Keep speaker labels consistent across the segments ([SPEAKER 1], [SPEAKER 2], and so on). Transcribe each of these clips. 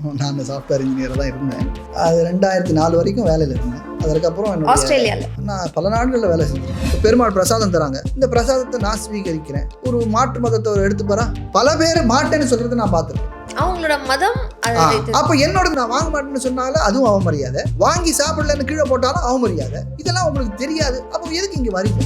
[SPEAKER 1] நான் சாஃப்ட்வேர் இன்ஜினியராக தான் இருந்தேன். அது 2004 வரைக்கும் வேலையில் இருந்தேன். அதற்கப்புறம்
[SPEAKER 2] ஆஸ்திரேலியாவில்
[SPEAKER 1] நான் பல நாடுகளில் வேலை செஞ்சேன். பெருமாள் பிரசாதம் தராங்க, இந்த பிரசாதத்தை நான் ஸ்வீகரிக்கிறேன். ஒரு மாற்று மதத்தை ஒரு எடுத்து போகிறா, பல பேர் மாட்டேன்னு சொல்கிறது நான் பார்த்துருக்கேன்.
[SPEAKER 2] அவங்களோட மதம்.
[SPEAKER 1] அப்போ என்னோட நான் வாங்க மாட்டேன்னு சொன்னாலும் அதுவும் அவமரியாதை, வாங்கி சாப்பிடலன்னு கீழே போட்டாலும் அவமரியாதை. இதெல்லாம் உங்களுக்கு தெரியாது. அப்போ எதுக்கு இங்கே வரீங்க?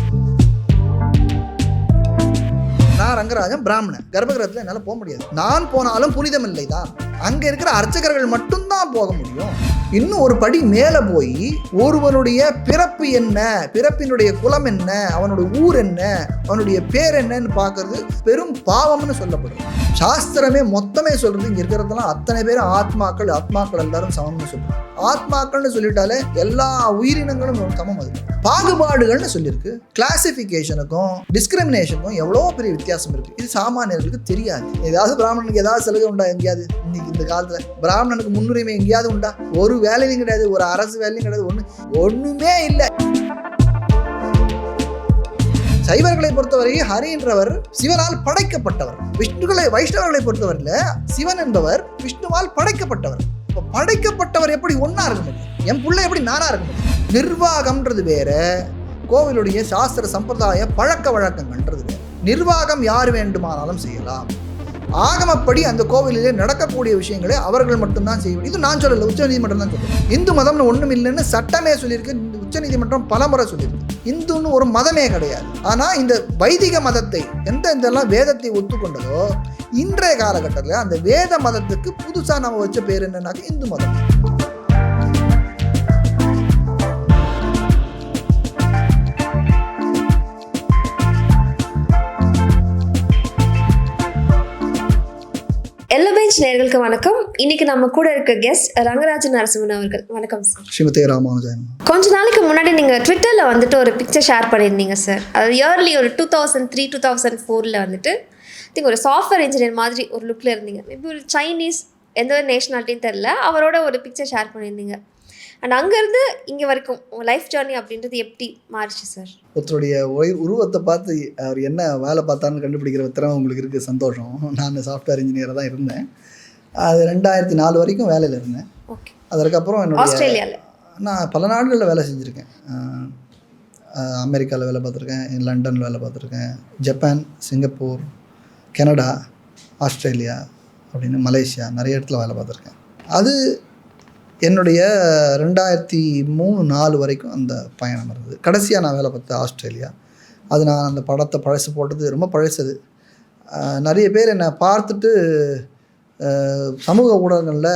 [SPEAKER 1] நான் ரங்கராஜன், பிராமணன். கர்ப்பகிரகத்தில் என்னால் போக முடியாது. நான் போனாலும் புனிதம் இல்லை தான். அங்கே இருக்கிற அர்ச்சகர்கள் மட்டும்தான் போக முடியும். இன்னும் ஒரு படி மேலே போய் ஒருவனுடைய பிறப்பு என்ன, பிறப்பினுடைய குலம் என்ன, அவனுடைய ஊர் என்ன, அவனுடைய பேர் என்னன்னு பார்க்கறது பெரும் பாவம்னு சொல்லப்படுது. சாஸ்திரமே மொத்தமே சொல்றது, இங்கே இருக்கிறதெல்லாம் அத்தனை பேரும் ஆத்மாக்கள், ஆத்மாக்கள் எல்லாரும் சமம்னு சொல்லுது. ஆத்மாக்கள்னு சொல்லிட்டாலே எல்லா உயிரினங்களும் சமம். அது பாகுபாடுகள்னு சொல்லியிருக்கு. கிளாசிஃபிகேஷனுக்கும் டிஸ்கிரிமினேஷனுக்கும் எவ்வளோ பெரிய வித்தியாசம் இருக்குது. இது சாமானியர்களுக்கு தெரியாது. ஏதாவது பிராமணனுக்கு ஏதாவது சலுகை உண்டா? எங்கேயாவது இன்னைக்கு இந்த காலத்தில் பிராமணனுக்கு முன்னுரிமை எங்கேயாவது உண்டா? ஒரு வேலையும் கிடையாது, ஒரு அரசு வேலையும் கிடையாது, ஒன்றுமே இல்லை. சைவர்களை பொறுத்தவரை ஹரின்றவர் சிவனால் படைக்கப்பட்டவர். வைஷ்ணவர்களை பொறுத்தவரையில் சிவன் என்பவர் விஷ்ணுவால் படைக்கப்பட்டவர். இப்போ படைக்கப்பட்டவர் எப்படி ஒன்றா இருக்க முடியும்? என் பிள்ளை எப்படி நானா இருக்க முடியும்? நிர்வாகம்ன்றது வேற, கோவிலுடைய சாஸ்திர சம்பிரதாய பழக்க வழக்கங்கள்ன்றது வேற. நிர்வாகம் யார் வேண்டுமானாலும் செய்யலாம். ஆகமப்படி அந்த கோவிலிலே நடக்கக்கூடிய விஷயங்களை அவர்கள் மட்டும்தான் செய்ய முடியும். இது நான் சொல்லலை, உச்சநீதிமன்றம் தான் சொல்லுது. இந்து மதம்னு ஒன்றும் இல்லைன்னு சட்டமே சொல்லியிருக்கு. உச்சநீதிமன்றம் பலமுறை சொல்லியிருக்கு. இந்துன்னு ஒரு மதமே கிடையாது. ஆனால் இந்த வைதிக மதத்தை எந்தெல்லாம் வேதத்தை ஒத்துக்கொண்டதோ இன்றைய காலகட்டத்தில் அந்த வேத மதத்துக்கு புதுசாக நம்ம வச்ச பேர் என்னன்னாக்க இந்து மதம்.
[SPEAKER 2] எல்லோ பெஞ்ச் நேயர்களுக்கு வணக்கம். இன்னைக்கு நம்ம கூட இருக்க கெஸ்ட் ரங்கராஜன் நரசிம்மன் அவர்கள். வணக்கம் சார்.
[SPEAKER 1] ஸ்ரீமதி ராமானுஜன்.
[SPEAKER 2] கொஞ்ச நாளைக்கு முன்னாடி நீங்கள் ட்விட்டரில் வந்துட்டு ஒரு பிக்சர் ஷேர் பண்ணியிருந்தீங்க சார். அது இயர்லி ஒரு 2003, 2004 வந்துட்டு திங்க் ஒரு சாஃப்ட்வேர் இன்ஜினியர் மாதிரி ஒரு லுக்கில் இருந்தீங்க. மேபி ஒரு சைனீஸ், எந்த ஒரு நேஷனாலிட்டின்னு தெரில, அவரோட ஒரு பிக்சர் ஷேர் பண்ணியிருந்தீங்க. அண்ட் அங்கேருந்து இங்கே வரைக்கும் உங்கள் லைஃப் ஜேர்னி அப்படின்றது எப்படி மாறிச்சு சார்?
[SPEAKER 1] ஒருத்தருடைய உருவத்தை பார்த்து அவர் என்ன வேலை பார்த்தான்னு கண்டுபிடிக்கிற திறமை உங்களுக்கு இருக்குது. சந்தோஷம். நான் சாஃப்ட்வேர் இன்ஜினியராக தான் இருந்தேன். அது 2004 வரைக்கும் வேலையில் இருந்தேன்.
[SPEAKER 2] ஓகே.
[SPEAKER 1] அதற்கப்புறம்
[SPEAKER 2] ஆஸ்திரேலியாவில்
[SPEAKER 1] நான் பல நாடுகளில் வேலை செஞ்சுருக்கேன். அமெரிக்காவில் வேலை பார்த்துருக்கேன், லண்டனில் வேலை பார்த்துருக்கேன், ஜப்பான், சிங்கப்பூர், கனடா, ஆஸ்திரேலியா அப்படின்னு மலேசியா நிறைய இடத்துல வேலை பார்த்துருக்கேன். அது என்னுடைய 2003-4 வரைக்கும் அந்த பயணம் இருந்தது. கடைசியாக நான் வேலை பார்த்தேன் ஆஸ்திரேலியா. அது நான் அந்த படத்தை பழசு போட்டது ரொம்ப பழசது. நிறைய பேர் என்னை பார்த்துட்டு சமூக ஊடகங்களில்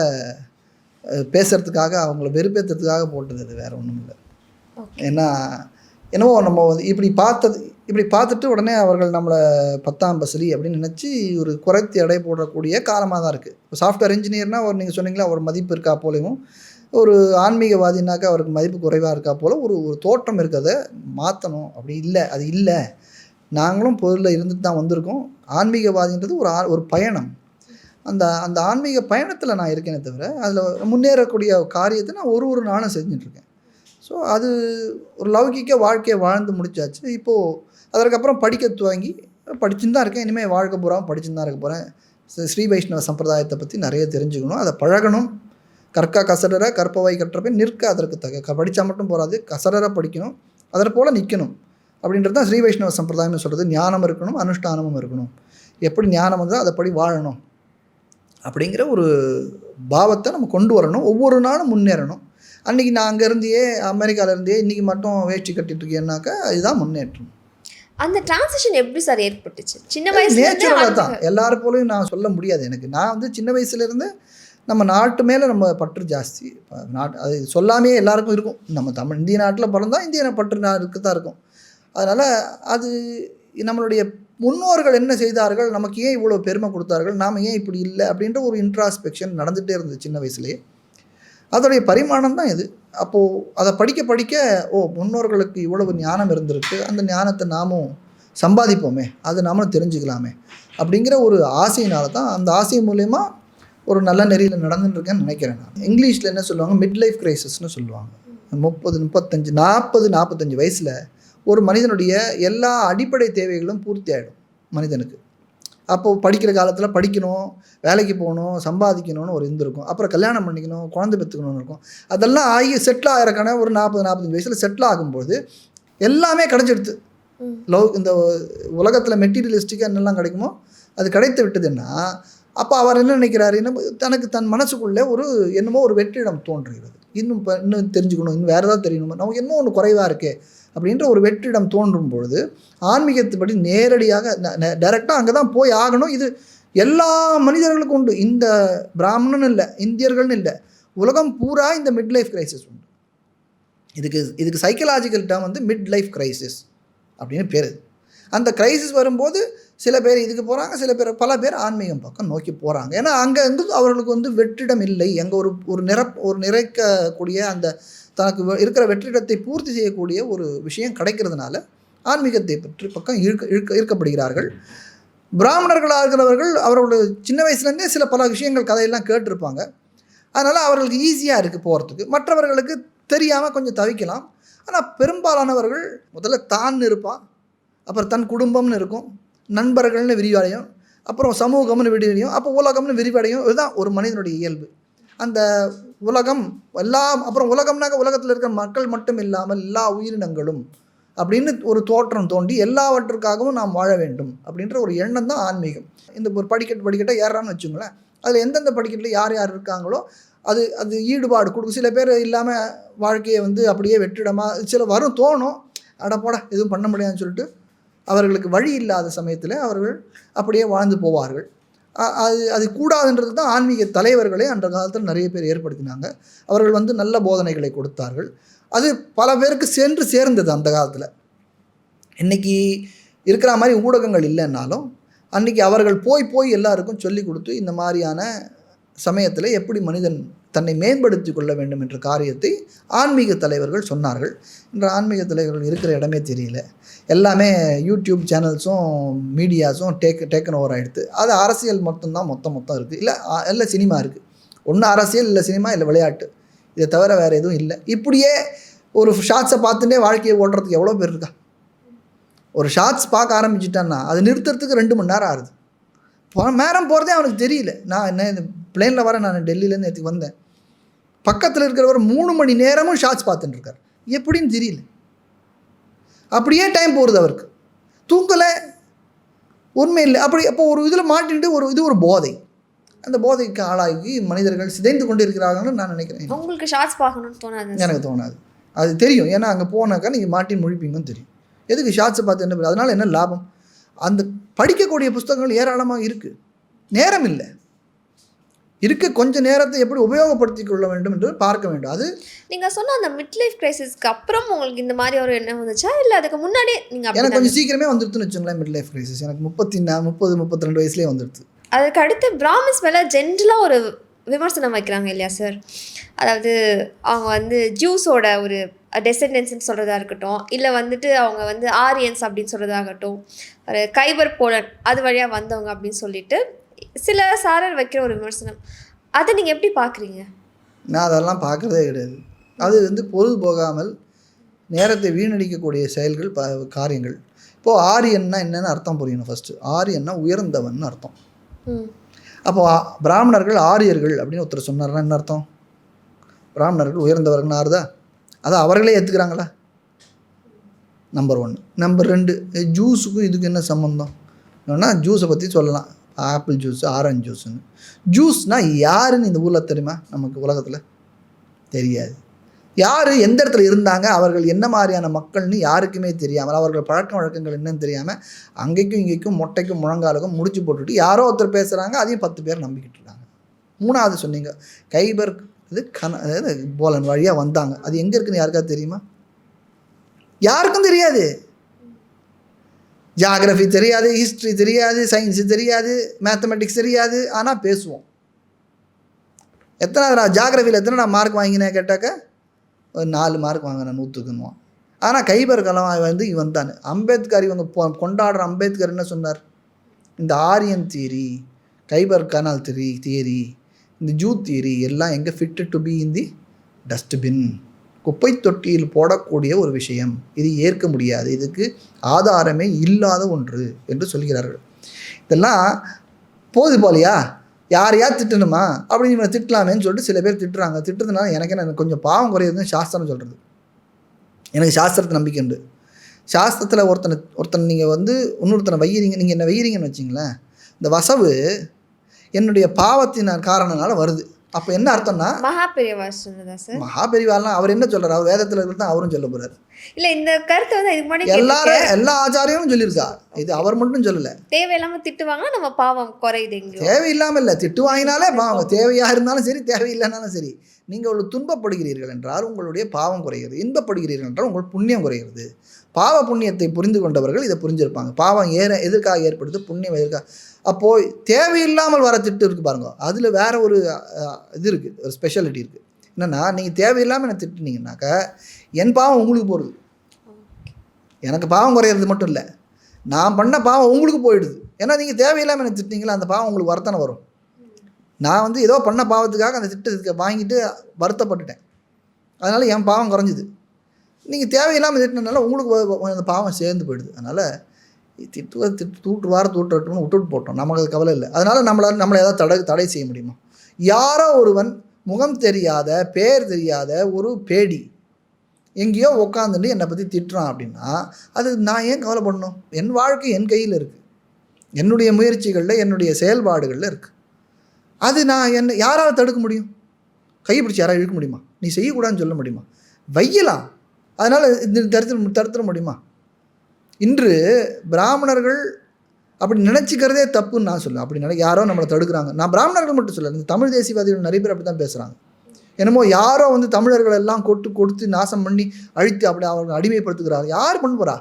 [SPEAKER 1] பேசுகிறதுக்காக, அவங்கள வெறுப்பேற்றுறதுக்காக போட்டது. அது வேறு ஒன்றும் இல்லை. ஏன்னா என்னவோ நம்ம இப்படி பார்த்துட்டு உடனே அவர்கள் நம்மளை 10ஆம் பசலி அப்படின்னு நினச்சி ஒரு குறைத்து எடை போடக்கூடிய காலமாக தான் இருக்குது. இப்போ சாஃப்ட்வேர் இன்ஜினியர்னால் ஒரு நீங்கள் சொன்னீங்களா ஒரு மதிப்பு இருக்கா போலையும், ஒரு ஆன்மீகவாதினாக்கா அவருக்கு மதிப்பு குறைவாக இருக்கா போல் ஒரு தோற்றம் இருக்கிறத மாற்றணும். அப்படி இல்லை, அது இல்லை. நாங்களும் பொருளில் இருந்துட்டு தான் வந்திருக்கோம். ஆன்மீகவாதின்றது ஒரு பயணம். அந்த ஆன்மீக பயணத்தில் நான் இருக்கேனே தவிர அதில் முன்னேறக்கூடிய காரியத்தை நான் ஒரு நாளும் செஞ்சிட்ருக்கேன். ஸோ அது ஒரு லௌகிக்க வாழ்க்கையை வாழ்ந்து முடிச்சாச்சு. இப்போது அதற்கப்புறம் படிக்க துவங்கி படிச்சுன்னு தான் இருக்கேன். இனிமேல் வாழ்க்கை பூராவும் படிச்சுன்னு தான் இருக்க போகிறேன். ஸ்ரீ வைஷ்ணவ சம்பிரதாயத்தை பற்றி நிறைய தெரிஞ்சுக்கணும், அதை பழகணும். கற்க கசடர கற்பவை கற்றப்பை நிற்க அதற்கு படித்தா மட்டும் போகாது, கசடர படிக்கணும், அதற்கு போல் நிற்கணும். அப்படின்றது தான் ஸ்ரீ வைஷ்ணவ சம்பிரதாயம்னு சொல்கிறது. ஞானம் இருக்கணும், அனுஷ்டானமும் இருக்கணும். எப்படி ஞானம் வந்தால் அதைப்படி வாழணும் அப்படிங்கிற ஒரு பாவத்தை நம்ம கொண்டு வரணும். ஒவ்வொரு நாளும் முன்னேறணும். அன்றைக்கி நான் அங்கேருந்தே அமெரிக்காவிலேருந்தே இன்றைக்கி மட்டும் வேஷ்டி கட்டிகிட்டு இருக்கேன்னாக்கா இதுதான் முன்னேற்றம்.
[SPEAKER 2] அந்த டிரான்சிஷன் எப்படி சார் ஏற்பட்டுச்சு? சின்ன வயசுல
[SPEAKER 1] நேச்சுரலாக தான். எல்லாரும் போலையும் நான் சொல்ல முடியாது. நான் சின்ன வயசுலேருந்து நம்ம நாட்டு மேலே நம்ம பற்று ஜாஸ்தி. அது சொல்லாமே எல்லாருக்கும் இருக்கும். நம்ம இந்திய நாட்டில் பிறந்தா இந்திய பற்று இருக்க தான் இருக்கும். அதனால் அது நம்மளுடைய முன்னோர்கள் என்ன செய்தார்கள், நமக்கு ஏன் இவ்வளோ பெருமை கொடுத்தார்கள், நாம் ஏன் இப்படி இல்லை அப்படின்ற ஒரு இன்ட்ராஸ்பெக்ஷன் நடந்துகிட்டே இருந்தது சின்ன வயசுலேயே. அதோடைய பரிமாணம் தான் இது. அப்போது அதை படிக்க முன்னோர்களுக்கு இவ்வளவு ஞானம் இருந்திருக்கு, அந்த ஞானத்தை நாமும் சம்பாதிப்போமே, அதை நாமளும் தெரிஞ்சுக்கலாமே அப்படிங்கிற ஒரு ஆசையினால தான், அந்த ஆசை மூலயமா ஒரு நல்ல நெறியில் நடந்துட்டுருக்கேன்னு நினைக்கிறேன். நான் இங்கிலீஷில் என்ன சொல்லுவாங்க, மிட் லைஃப் கிரைசிஸ்னு சொல்லுவாங்க. 30, 35, 40, 45 வயசில் ஒரு மனிதனுடைய எல்லா அடிப்படை தேவைகளும் பூர்த்தி ஆகிடும் மனிதனுக்கு. அப்போது படிக்கிற காலத்தில் படிக்கணும், வேலைக்கு போகணும், சம்பாதிக்கணும்னு ஒரு இது இருக்கும். அப்புறம் கல்யாணம் பண்ணிக்கணும், குழந்தை பெற்றுக்கணும்னு இருக்கும். அதெல்லாம் ஆகி செட்டில் ஆகிறக்கான ஒரு 40-45 வயசில் செட்டில் ஆகும்போது எல்லாமே கிடைச்சிடுது. இந்த உலகத்தில் மெட்டீரியலிஸ்டிக்காக என்னெல்லாம் கிடைக்குமோ அது கிடைத்து விட்டதுன்னா, அப்போ அவர் என்ன நினைக்கிறாரு, தனக்கு தன் மனசுக்குள்ளே என்னமோ ஒரு வெற்றிடம் தோன்றுகிறது. இன்னும் தெரிஞ்சுக்கணும், இன்னும் வேறு ஏதாவது தெரியணும், நமக்கு என்னமோ ஒன்று குறைவாக இருக்கே அப்படின்ற ஒரு வெற்றிடம் தோன்றும் பொழுது ஆன்மீகத்துப்படி நேரடியாக டைரெக்டாக அங்கே தான் போய் ஆகணும். இது எல்லா மனிதர்களுக்கும் உண்டு. இந்த பிராமணன் இல்லை, இந்தியர்கள்னு இல்லை, உலகம் பூரா இந்த மிட் லைஃப் கிரைசிஸ் உண்டு. இதுக்கு சைக்கலாஜிக்கல் டேர்ம் வந்து மிட் லைஃப் கிரைசிஸ் அப்படின்னு பேர். அந்த கிரைசிஸ் வரும்போது சில பேர் இதுக்கு போகிறாங்க, பல பேர் ஆன்மீகம் பக்கம் நோக்கி போகிறாங்க. ஏன்னா அங்கே அவர்களுக்கு வந்து வெற்றிடம் இல்லை. அங்கே ஒரு நிறைக்கக்கூடிய அந்த தனக்கு இருக்கிற வெற்றிடத்தை பூர்த்தி செய்யக்கூடிய ஒரு விஷயம் கிடைக்கிறதுனால ஆன்மீகத்தை பற்றி பக்கம் ஈர்க்கப்படுகிறார்கள். பிராமணர்களாக இருக்கிறவர்கள் அவர்களோட சின்ன வயசுலேருந்தே பல விஷயங்கள் கதையெல்லாம் கேட்டிருப்பாங்க. அதனால் அவர்களுக்கு ஈஸியாக இருக்குது போகிறதுக்கு. மற்றவர்களுக்கு தெரியாமல் கொஞ்சம் தவிக்கலாம். ஆனால் பெரும்பாலானவர்கள் முதல்ல தான் இருப்பான், அப்புறம் தன் குடும்பம்னு இருக்கும், நண்பர்கள்னு விரிவடையும், அப்புறம் சமூகம்னு விரிவடையும், அப்போ உலகம்னு விரிவடையும். இதுதான் ஒரு மனிதனுடைய இயல்பு. அந்த உலகம் அப்புறம் உலகம்னாக்க உலகத்தில் இருக்கிற மக்கள் மட்டும் இல்லாமல் எல்லா உயிரினங்களும் அப்படின்னு ஒரு தோற்றம் தோண்டி எல்லாவற்றுக்காகவும் நாம் வாழ வேண்டும் அப்படின்ற ஒரு எண்ணம் தான் ஆன்மீகம். இந்த ஒரு படிக்கட்டை ஏறான்னு வச்சுங்களேன், அதில் எந்தெந்த படிக்கட்டில் யார் இருக்காங்களோ அது ஈடுபாடு கொடுக்கும். சில பேர் இல்லாமல் வாழ்க்கையை வந்து அப்படியே வெற்றிடமாக வரும் தோணும், அடப்போட எதுவும் பண்ண முடியாதுன்னு சொல்லிட்டு அவர்களுக்கு வழி இல்லாத சமயத்தில் அவர்கள் அப்படியே வாழ்ந்து போவார்கள். அது கூடாதுன்றது தான் ஆன்மீக தலைவர்களே அந்த காலத்தில் நிறைய பேர் ஏற்படுத்தினாங்க. அவர்கள் வந்து நல்ல போதனைகளை கொடுத்தார்கள். அது பல பேருக்கு சென்று சேர்ந்தது அந்த காலத்தில். இன்றைக்கி இருக்கிற மாதிரி ஊடகங்கள் இல்லைன்னாலும் அன்றைக்கி அவர்கள் போய் எல்லாருக்கும் சொல்லி கொடுத்து இந்த மாதிரியான சமயத்தில் எப்படி மனிதன் தன்னை மேம்படுத்தி கொள்ள வேண்டும் என்ற காரியத்தை ஆன்மீக தலைவர்கள் சொன்னார்கள். இன்று ஆன்மீக தலைவர்கள் இருக்கிற இடமே தெரியல. எல்லாமே யூடியூப் சேனல்ஸும் மீடியாஸும் டேக்கன் ஓவர் ஆகிடுது. அது அரசியல் மொத்தம் இருக்குது, இல்லை சினிமா இருக்குது. ஒன்று அரசியல், இல்லை சினிமா, இல்லை விளையாட்டு. இதை தவிர வேறு எதுவும் இல்லை. இப்படியே ஒரு ஷார்ட்ஸை பார்த்துட்டே வாழ்க்கையை ஓடுறதுக்கு எவ்வளோ பேர் இருக்கா? ஒரு ஷார்ட்ஸ் பார்க்க ஆரம்பிச்சிட்டான்னா அது நிறுத்துறதுக்கு 2 மணி நேரம் ஆகுது. நேரம் போகிறதே அவனுக்கு தெரியல. நான் இந்த பிளேனில் வரேன், நான் டெல்லியிலேருந்து நேற்றுக்கு வந்தேன். பக்கத்தில் இருக்கிறவர் 3 மணி நேரமும் ஷார்ட்ஸ் பார்த்துட்டு இருக்கார். எப்படின்னு தெரியல. அப்படியே டைம் போகிறது அவருக்கு. தூங்கலை, உண்மை இல்லை. அப்போ ஒரு இதில் மாட்டிட்டு ஒரு போதை. அந்த போதைக்கு ஆளாகி மனிதர்கள் சிதைந்து கொண்டு இருக்கிறாங்கன்னு நான் நினைக்கிறேன்.
[SPEAKER 2] உங்களுக்கு ஷார்ட்ஸ் பார்க்கணும்னு தோணாது?
[SPEAKER 1] எனக்கு தோணாது. அது தெரியும். ஏன்னா அங்கே போனாக்கா நீங்கள் மாட்டி முழிப்பீங்கன்னு தெரியும். எதுக்கு ஷார்ட்ஸை பார்த்து என்ன? அதனால் என்ன லாபம்? அந்த படிக்கக்கூடிய புத்தகங்கள் ஏராளமாக இருக்குது, நேரம் இல்லை. கொஞ்சம் நேரத்தை எப்படி உபயோகப்படுத்தி கொள்ள வேண்டும் என்று பார்க்க வேண்டும். அது
[SPEAKER 2] நீங்கள் சொன்ன அந்த மிட் லைஃப் கிரைசிஸ்க்கு அப்புறம் உங்களுக்கு இந்த மாதிரி ஒரு எண்ணம் வந்துச்சா, இல்லை அதுக்கு முன்னாடி நீங்கள்?
[SPEAKER 1] எனக்கு கொஞ்சம் சீக்கிரமே வந்துடுதுன்னு வச்சுங்களேன் மிட் லைஃப் கிரைசிஸ். எனக்கு 30-32 வயசுலேயே வந்துடுது.
[SPEAKER 2] அதுக்கு அடுத்து பிராமின்ஸ் மேலே ஜென்ரலாக ஒரு விமர்சனம் வைக்கிறாங்க இல்லையா சார்? அதாவது அவங்க வந்து ஜூஸோட ஒரு டெசெண்டன்ஸ்ன்னு சொல்கிறதா இருக்கட்டும், இல்லை வந்துட்டு அவங்க வந்து ஆரியன்ஸ் அப்படின்னு சொல்கிறதாகட்டும், ஒரு கைபர் போலன் அது வழியாக வந்தவங்க அப்படின்னு சொல்லிட்டு சில சாரர் வைக்கிற ஒரு விமர்சனம். அதை நீங்கள் எப்படி பார்க்குறீங்க?
[SPEAKER 1] நான் அதெல்லாம் பார்க்குறதே கிடையாது. அது வந்து பொழுது போகாமல் நேரத்தை வீணடிக்கக்கூடிய செயல்கள், காரியங்கள். இப்போது ஆரியன்னா என்னென்னு அர்த்தம் புரியணும். ஃபஸ்ட்டு ஆரியன்னா உயர்ந்தவன் அர்த்தம். அப்போது பிராமணர்கள் ஆரியர்கள் அப்படின்னு ஒருத்தர் சொன்னார்னா என்ன அர்த்தம்? பிராமணர்கள் உயர்ந்தவர்கள்னு ஆறுதா? அதை அவர்களே ஏற்றுக்கிறாங்களா? நம்பர் 1. நம்பர் 2, ஜூஸுக்கும் இதுக்கு என்ன சம்மந்தம்? என்னன்னா ஜூஸை பற்றி சொல்லலாம். ஆப்பிள் ஜூஸ், ஆரஞ்சு ஜூஸுன்னு. ஜூஸ்னால் யாருன்னு இந்த ஊரில் தெரியுமா? நமக்கு உலகத்தில் தெரியாது. யார் எந்த இடத்துல இருந்தாங்க, அவர்கள் என்ன மாதிரியான மக்கள்னு யாருக்குமே தெரியாமல், அவர்கள் பழக்க வழக்கங்கள் என்னன்னு தெரியாமல் அங்கேக்கும் இங்கேக்கும் மொட்டைக்கும் முழங்காலுக்கும் முடிச்சு போட்டுட்டு யாரோ ஒருத்தர் பேசுகிறாங்க, அதையும் 10 பேர் நம்பிக்கிட்டு இருக்காங்க. 3வது சொன்னீங்க கைபர், அதாவது போலன் வழியாக வந்தாங்க. அது எங்கே இருக்குன்னு யாருக்காவது தெரியுமா? யாருக்கும் தெரியாது. ஜியாகிரஃபி தெரியாது, ஹிஸ்ட்ரி தெரியாது, சயின்ஸு தெரியாது, மேத்தமெட்டிக்ஸ் தெரியாது. ஆனால் பேசுவோம். ஜியாகிரஃபியில் எத்தனை மார்க் வாங்கினேன் கேட்டாக்க ஒரு 4 மார்க் வாங்கினேன் 100க்குன்னுவான். ஆனால் கைபர் கலவாய் வந்து இவன் தான். அம்பேத்கர், இவங்க கொண்டாடுற அம்பேத்கர் என்ன சொன்னார்? இந்த Aryan theory, Khyber canal theory, இந்த ஜூ தியரி எல்லாம் எங்கே fit to be in the dustbin, குப்பை தொட்டியில் போடக்கூடிய ஒரு விஷயம். இது ஏற்க முடியாது, இதுக்கு ஆதாரமே இல்லாத ஒன்று என்று சொல்கிறார்கள். இதெல்லாம் போது போலையா, யாரையா திட்டணுமா அப்படின்னு இவனை திட்டலாமேன்னு சொல்லிட்டு சில பேர் திட்டுறாங்க. திட்டுறதுனால எனக்கு கொஞ்சம் பாவம் குறையுதுன்னு சாஸ்திரம் சொல்கிறது. எனக்கு சாஸ்திரத்தை நம்பிக்கை உண்டு. சாஸ்திரத்தில் ஒருத்தனை நீங்கள் வந்து இன்னொருத்தனை வையிறீங்க, நீங்கள் என்ன வையிறீங்கன்னு வச்சிங்களேன், இந்த வசவு என்னுடைய பாவத்தின் காரணனால வருது. அப்போ என்ன அர்த்தம்னா,
[SPEAKER 2] மகாபெரிவா சொன்னதா சார்?
[SPEAKER 1] மகாபெரிவாலாம் அவர் என்ன சொல்கிறார், அவர் வேதத்தில் இருக்கிறது தான் அவரும் சொல்ல போகிறார்.
[SPEAKER 2] இல்லை, இந்த கருத்தை வந்து இதுக்கு முன்னாடி
[SPEAKER 1] எல்லா ஆச்சாரியரும் சொல்லியிருக்கா, இது அவர் மட்டும் சொல்லலை.
[SPEAKER 2] தேவையில்லாமல் திட்டுவாங்க, நம்ம பாவம் குறையுது. எங்க
[SPEAKER 1] தேவையில்லாமல் இல்லை, திட்டு வாங்கினாலே பாவம். தேவையாக இருந்தாலும் சரி, தேவையில்லைனாலும் சரி, நீங்கள் ஒரு துன்பப்படுகிறீர்கள் என்றால் உங்களுடைய பாவம் குறைகிறது, இன்பப்படுகிறீர்கள் என்றால் உங்கள் புண்ணியம் குறைகிறது. பாவ புண்ணியத்தை புரிந்து கொண்டவர்கள் இதை புரிஞ்சிருப்பாங்க. பாவம் எதற்காக ஏற்படுது, புண்ணியம் எதற்காக. அப்போது தேவையில்லாமல் வர திட்டு இருக்குது பாருங்க, அதில் வேற ஒரு இது இருக்குது, ஒரு ஸ்பெஷாலிட்டி இருக்குது. என்னென்னா, நீங்கள் தேவையில்லாமல் என்னை திட்டுனீங்கன்னாக்கா என் பாவம் உங்களுக்கு போகிறது. எனக்கு பாவம் குறையிறது மட்டும் இல்லை, நான் பண்ண பாவம் உங்களுக்கு போயிடுது. ஏன்னா நீங்கள் தேவையில்லாமல் என்னை திட்டினீங்களா, அந்த பாவம் உங்களுக்கு வரத்தானே வரும். நான் வந்து ஏதோ பண்ண பாவத்துக்காக அந்த திட்டத்துக்கு வாங்கிட்டு வருத்தப்பட்டுட்டேன், அதனால் என் பாவம் குறைஞ்சிது. நீங்கள் தேவையில்லாமல் திட்டினால உங்களுக்கு அந்த பாவம் சேர்ந்து போயிடுது. அதனால் தூட்டுவாரம்னு விட்டுட்டு போட்டோம், நமக்கு அது கவலை இல்லை. அதனால் நம்மளை ஏதாவது தடை செய்ய முடியுமா? யாரோ ஒருவன் முகம் தெரியாத, பேர் தெரியாத ஒரு பேடி எங்கேயோ உட்காந்துட்டு என்னை பற்றி திட்டுறான் அப்படின்னா அது நான் ஏன் கவலைப்படணும்? என் வாழ்க்கை என் கையில் இருக்குது, என்னுடைய முயற்சிகளில், என்னுடைய செயல்பாடுகளில் இருக்குது. அது நான் என்ன யாராவது தடுக்க முடியும்? கைப்பிடிச்சி யாராவது இழுக்க முடியுமா? நீ செய்யக்கூடாதுன்னு சொல்ல முடியுமா? வையலாம். அதனால் தடுத்துட முடியுமா? இன்று பிராமணர்கள் அப்படி நினச்சிக்கிறதே தப்புன்னு நான் சொல்லுவேன். அப்படி யாரோ நம்மளை தடுக்கிறாங்க. நான் பிராமணர்கள் மட்டும் சொல்ல, இந்த தமிழ் தேசியவாதிகள் நிறைய பேர் அப்படி தான் பேசுகிறாங்க. என்னமோ யாரோ வந்து தமிழர்கள் எல்லாம் கொடுத்து நாசம் பண்ணி அழித்து அப்படி அவர்கள் அடிமைப்படுத்துகிறாங்க. யார் பண்ண போகிறா?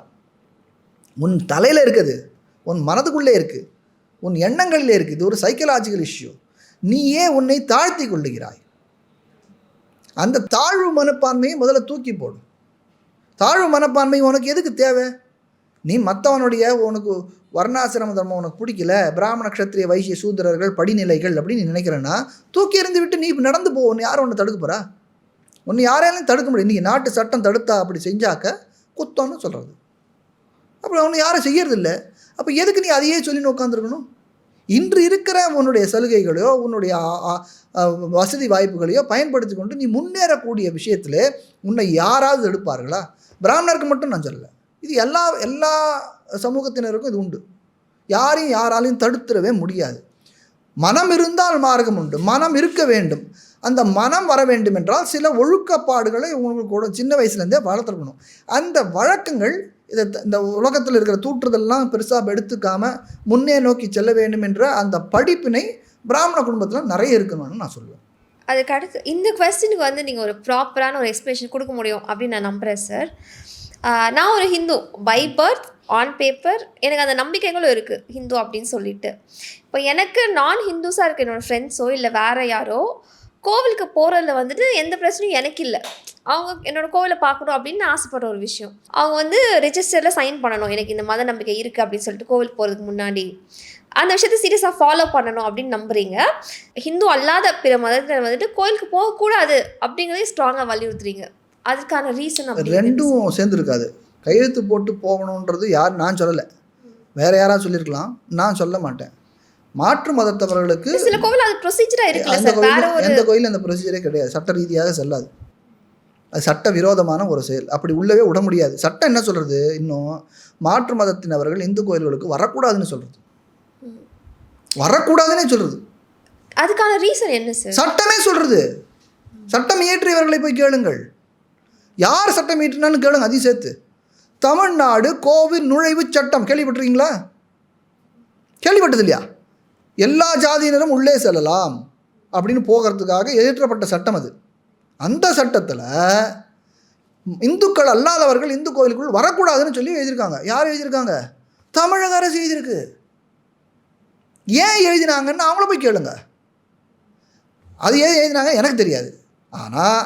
[SPEAKER 1] உன் தலையில் இருக்குது, உன் மனதுக்குள்ளே இருக்குது, உன் எண்ணங்களிலே இருக்குது. இது ஒரு சைக்கலாஜிக்கல் இஷ்யூ. நீ ஏன் உன்னை தாழ்த்தி கொள்ளுகிறாய்? அந்த தாழ்வு மனப்பான்மையை முதல்ல தூக்கி போடு. தாழ்வு மனப்பான்மை உனக்கு எதுக்கு தேவை? நீ மற்றவனுடைய உனக்கு வர்ணாசிரம தர்மம் உனக்கு பிடிக்கல, பிராமண க்ஷத்திரிய வைசிய சூத்திரர்கள் படிநிலைகள் அப்படின்னு நீ நினைக்கிறேன்னா தூக்கி எறிந்து விட்டு நீ நடந்து போ. ஒன்று யாரும் ஒன்று தடுக்க போகிறா? ஒன்று யாராலையும் தடுக்க முடியும். இன்றைக்கி நாட்டு சட்டம் தடுத்தா அப்படி செஞ்சாக்க குத்தம்னு சொல்கிறது. அப்படி ஒன்று யாரும் செய்யறது இல்லை. அப்போ எதுக்கு நீ அதையே சொல்லி உட்காந்துருக்கணும்? இன்று இருக்கிற உன்னுடைய சலுகைகளையோ உன்னுடைய வசதி வாய்ப்புகளையோ பயன்படுத்தி கொண்டு நீ முன்னேறக்கூடிய விஷயத்தில் உன்னை யாராவது எடுப்பார்களா? பிராமணருக்கு மட்டும் நான் சொல்லலை, இது எல்லா சமூகத்தினருக்கும் இது உண்டு. யாராலையும் தடுத்துடவே முடியாது. மனம் இருந்தால் மார்க்கம் உண்டு. மனம் இருக்க வேண்டும். அந்த மனம் வர வேண்டும் என்றால் சில ஒழுக்கப்பாடுகளை உங்களுக்கு கூட சின்ன வயசுலேருந்தே வளர்த்துருக்கணும். அந்த வழக்கங்கள் இந்த உலகத்தில் இருக்கிற தூற்றுதெல்லாம் பெருசாக எடுத்துக்காமல் முன்னே நோக்கி செல்ல வேண்டும் என்ற அந்த படிப்பினை பிராமண குடும்பத்தில் நிறைய இருக்கணும்னு நான் சொல்லுவேன்.
[SPEAKER 2] அதுக்கு அடுத்து இந்த கொஸ்டினுக்கு வந்து நீங்கள் ஒரு ப்ராப்பரான ஒரு எக்ஸ்பிளேஷன் கொடுக்க முடியும் அப்படின்னு நான் நம்புகிறேன் சார். நான் ஒரு Hindu by birth, on paper எனக்கு அந்த நம்பிக்கைகளும் இருக்குது ஹிந்து அப்படின்னு சொல்லிட்டு. இப்போ எனக்கு நான் ஹிந்துஸாக இருக்க என்னோடய ஃப்ரெண்ட்ஸோ இல்லை வேறு யாரோ கோவிலுக்கு போகிறதுல வந்துட்டு எந்த பிரச்சனையும் எனக்கு இல்லை. அவங்க என்னோடய கோவிலை பார்க்கணும் அப்படின்னு ஆசைப்படுற ஒரு விஷயம். அவங்க வந்து ரெஜிஸ்டரில் சைன் பண்ணணும், எனக்கு இந்த மத நம்பிக்கை இருக்குது அப்படின்னு சொல்லிட்டு கோவிலுக்கு போகிறதுக்கு முன்னாடி அந்த விஷயத்தை சீரியஸாக ஃபாலோ பண்ணணும் அப்படின்னு நம்புறீங்க. ஹிந்து அல்லாத பிற மதத்தில் வந்துட்டு கோவிலுக்கு போகக்கூடாது அப்படிங்கிறதே ஸ்ட்ராங்காக வலியுறுத்துறீங்க. அதுக்கான ரீசன் அப்படி
[SPEAKER 1] ரெண்டும் சேர்ந்துருக்காது. கையெழுத்து போட்டு போகணுன்றது நான் சொல்லலை, வேறு யாராவது சொல்லியிருக்கலாம், நான் சொல்ல மாட்டேன். மாற்று மதத்தவர்களுக்கு
[SPEAKER 2] சில கோவில் அது ப்ரொசீஜராக இருக்குல்ல சார்.
[SPEAKER 1] எந்த கோயிலும் அந்த ப்ரொசீஜரே கிடையாது, சட்ட ரீதியாக செல்லாது. அது சட்ட விரோதமான ஒரு செயல், அப்படி உள்ளவே விட முடியாது. சட்டம் என்ன சொல்கிறது? இன்னும் மாற்று மதத்தினவர்கள் இந்து கோயில்களுக்கு வரக்கூடாதுன்னு சொல்கிறது, வரக்கூடாதுன்னே சொல்கிறது.
[SPEAKER 2] அதுக்கான ரீசன் என்ன சார்?
[SPEAKER 1] சட்டமே சொல்கிறது. சட்டம் இயற்றியவர்களை போய் கேளுங்கள், யார் சட்டம் இயற்றினாலும் கேளுங்க. அதையும் சேர்த்து தமிழ்நாடு கோவில் நுழைவு சட்டம் கேள்விப்பட்டிருக்கீங்களா? கேள்விப்பட்டது இல்லையா? எல்லா ஜாதியினரும் உள்ளே செல்லலாம் அப்படின்னு போகிறதுக்காக இயற்றப்பட்ட சட்டம் அது. அந்த சட்டத்தில் இந்துக்கள் அல்லாதவர்கள் இந்து கோயிலுக்குள் வரக்கூடாதுன்னு சொல்லி எழுதியிருக்காங்க. யார் எழுதியிருக்காங்க? தமிழக அரசு எழுதியிருக்கு. ஏன் எழுதினாங்கன்னு அவங்கள போய் கேளுங்க. அது ஏன் எழுதினாங்க எனக்கு தெரியாது. ஆனால்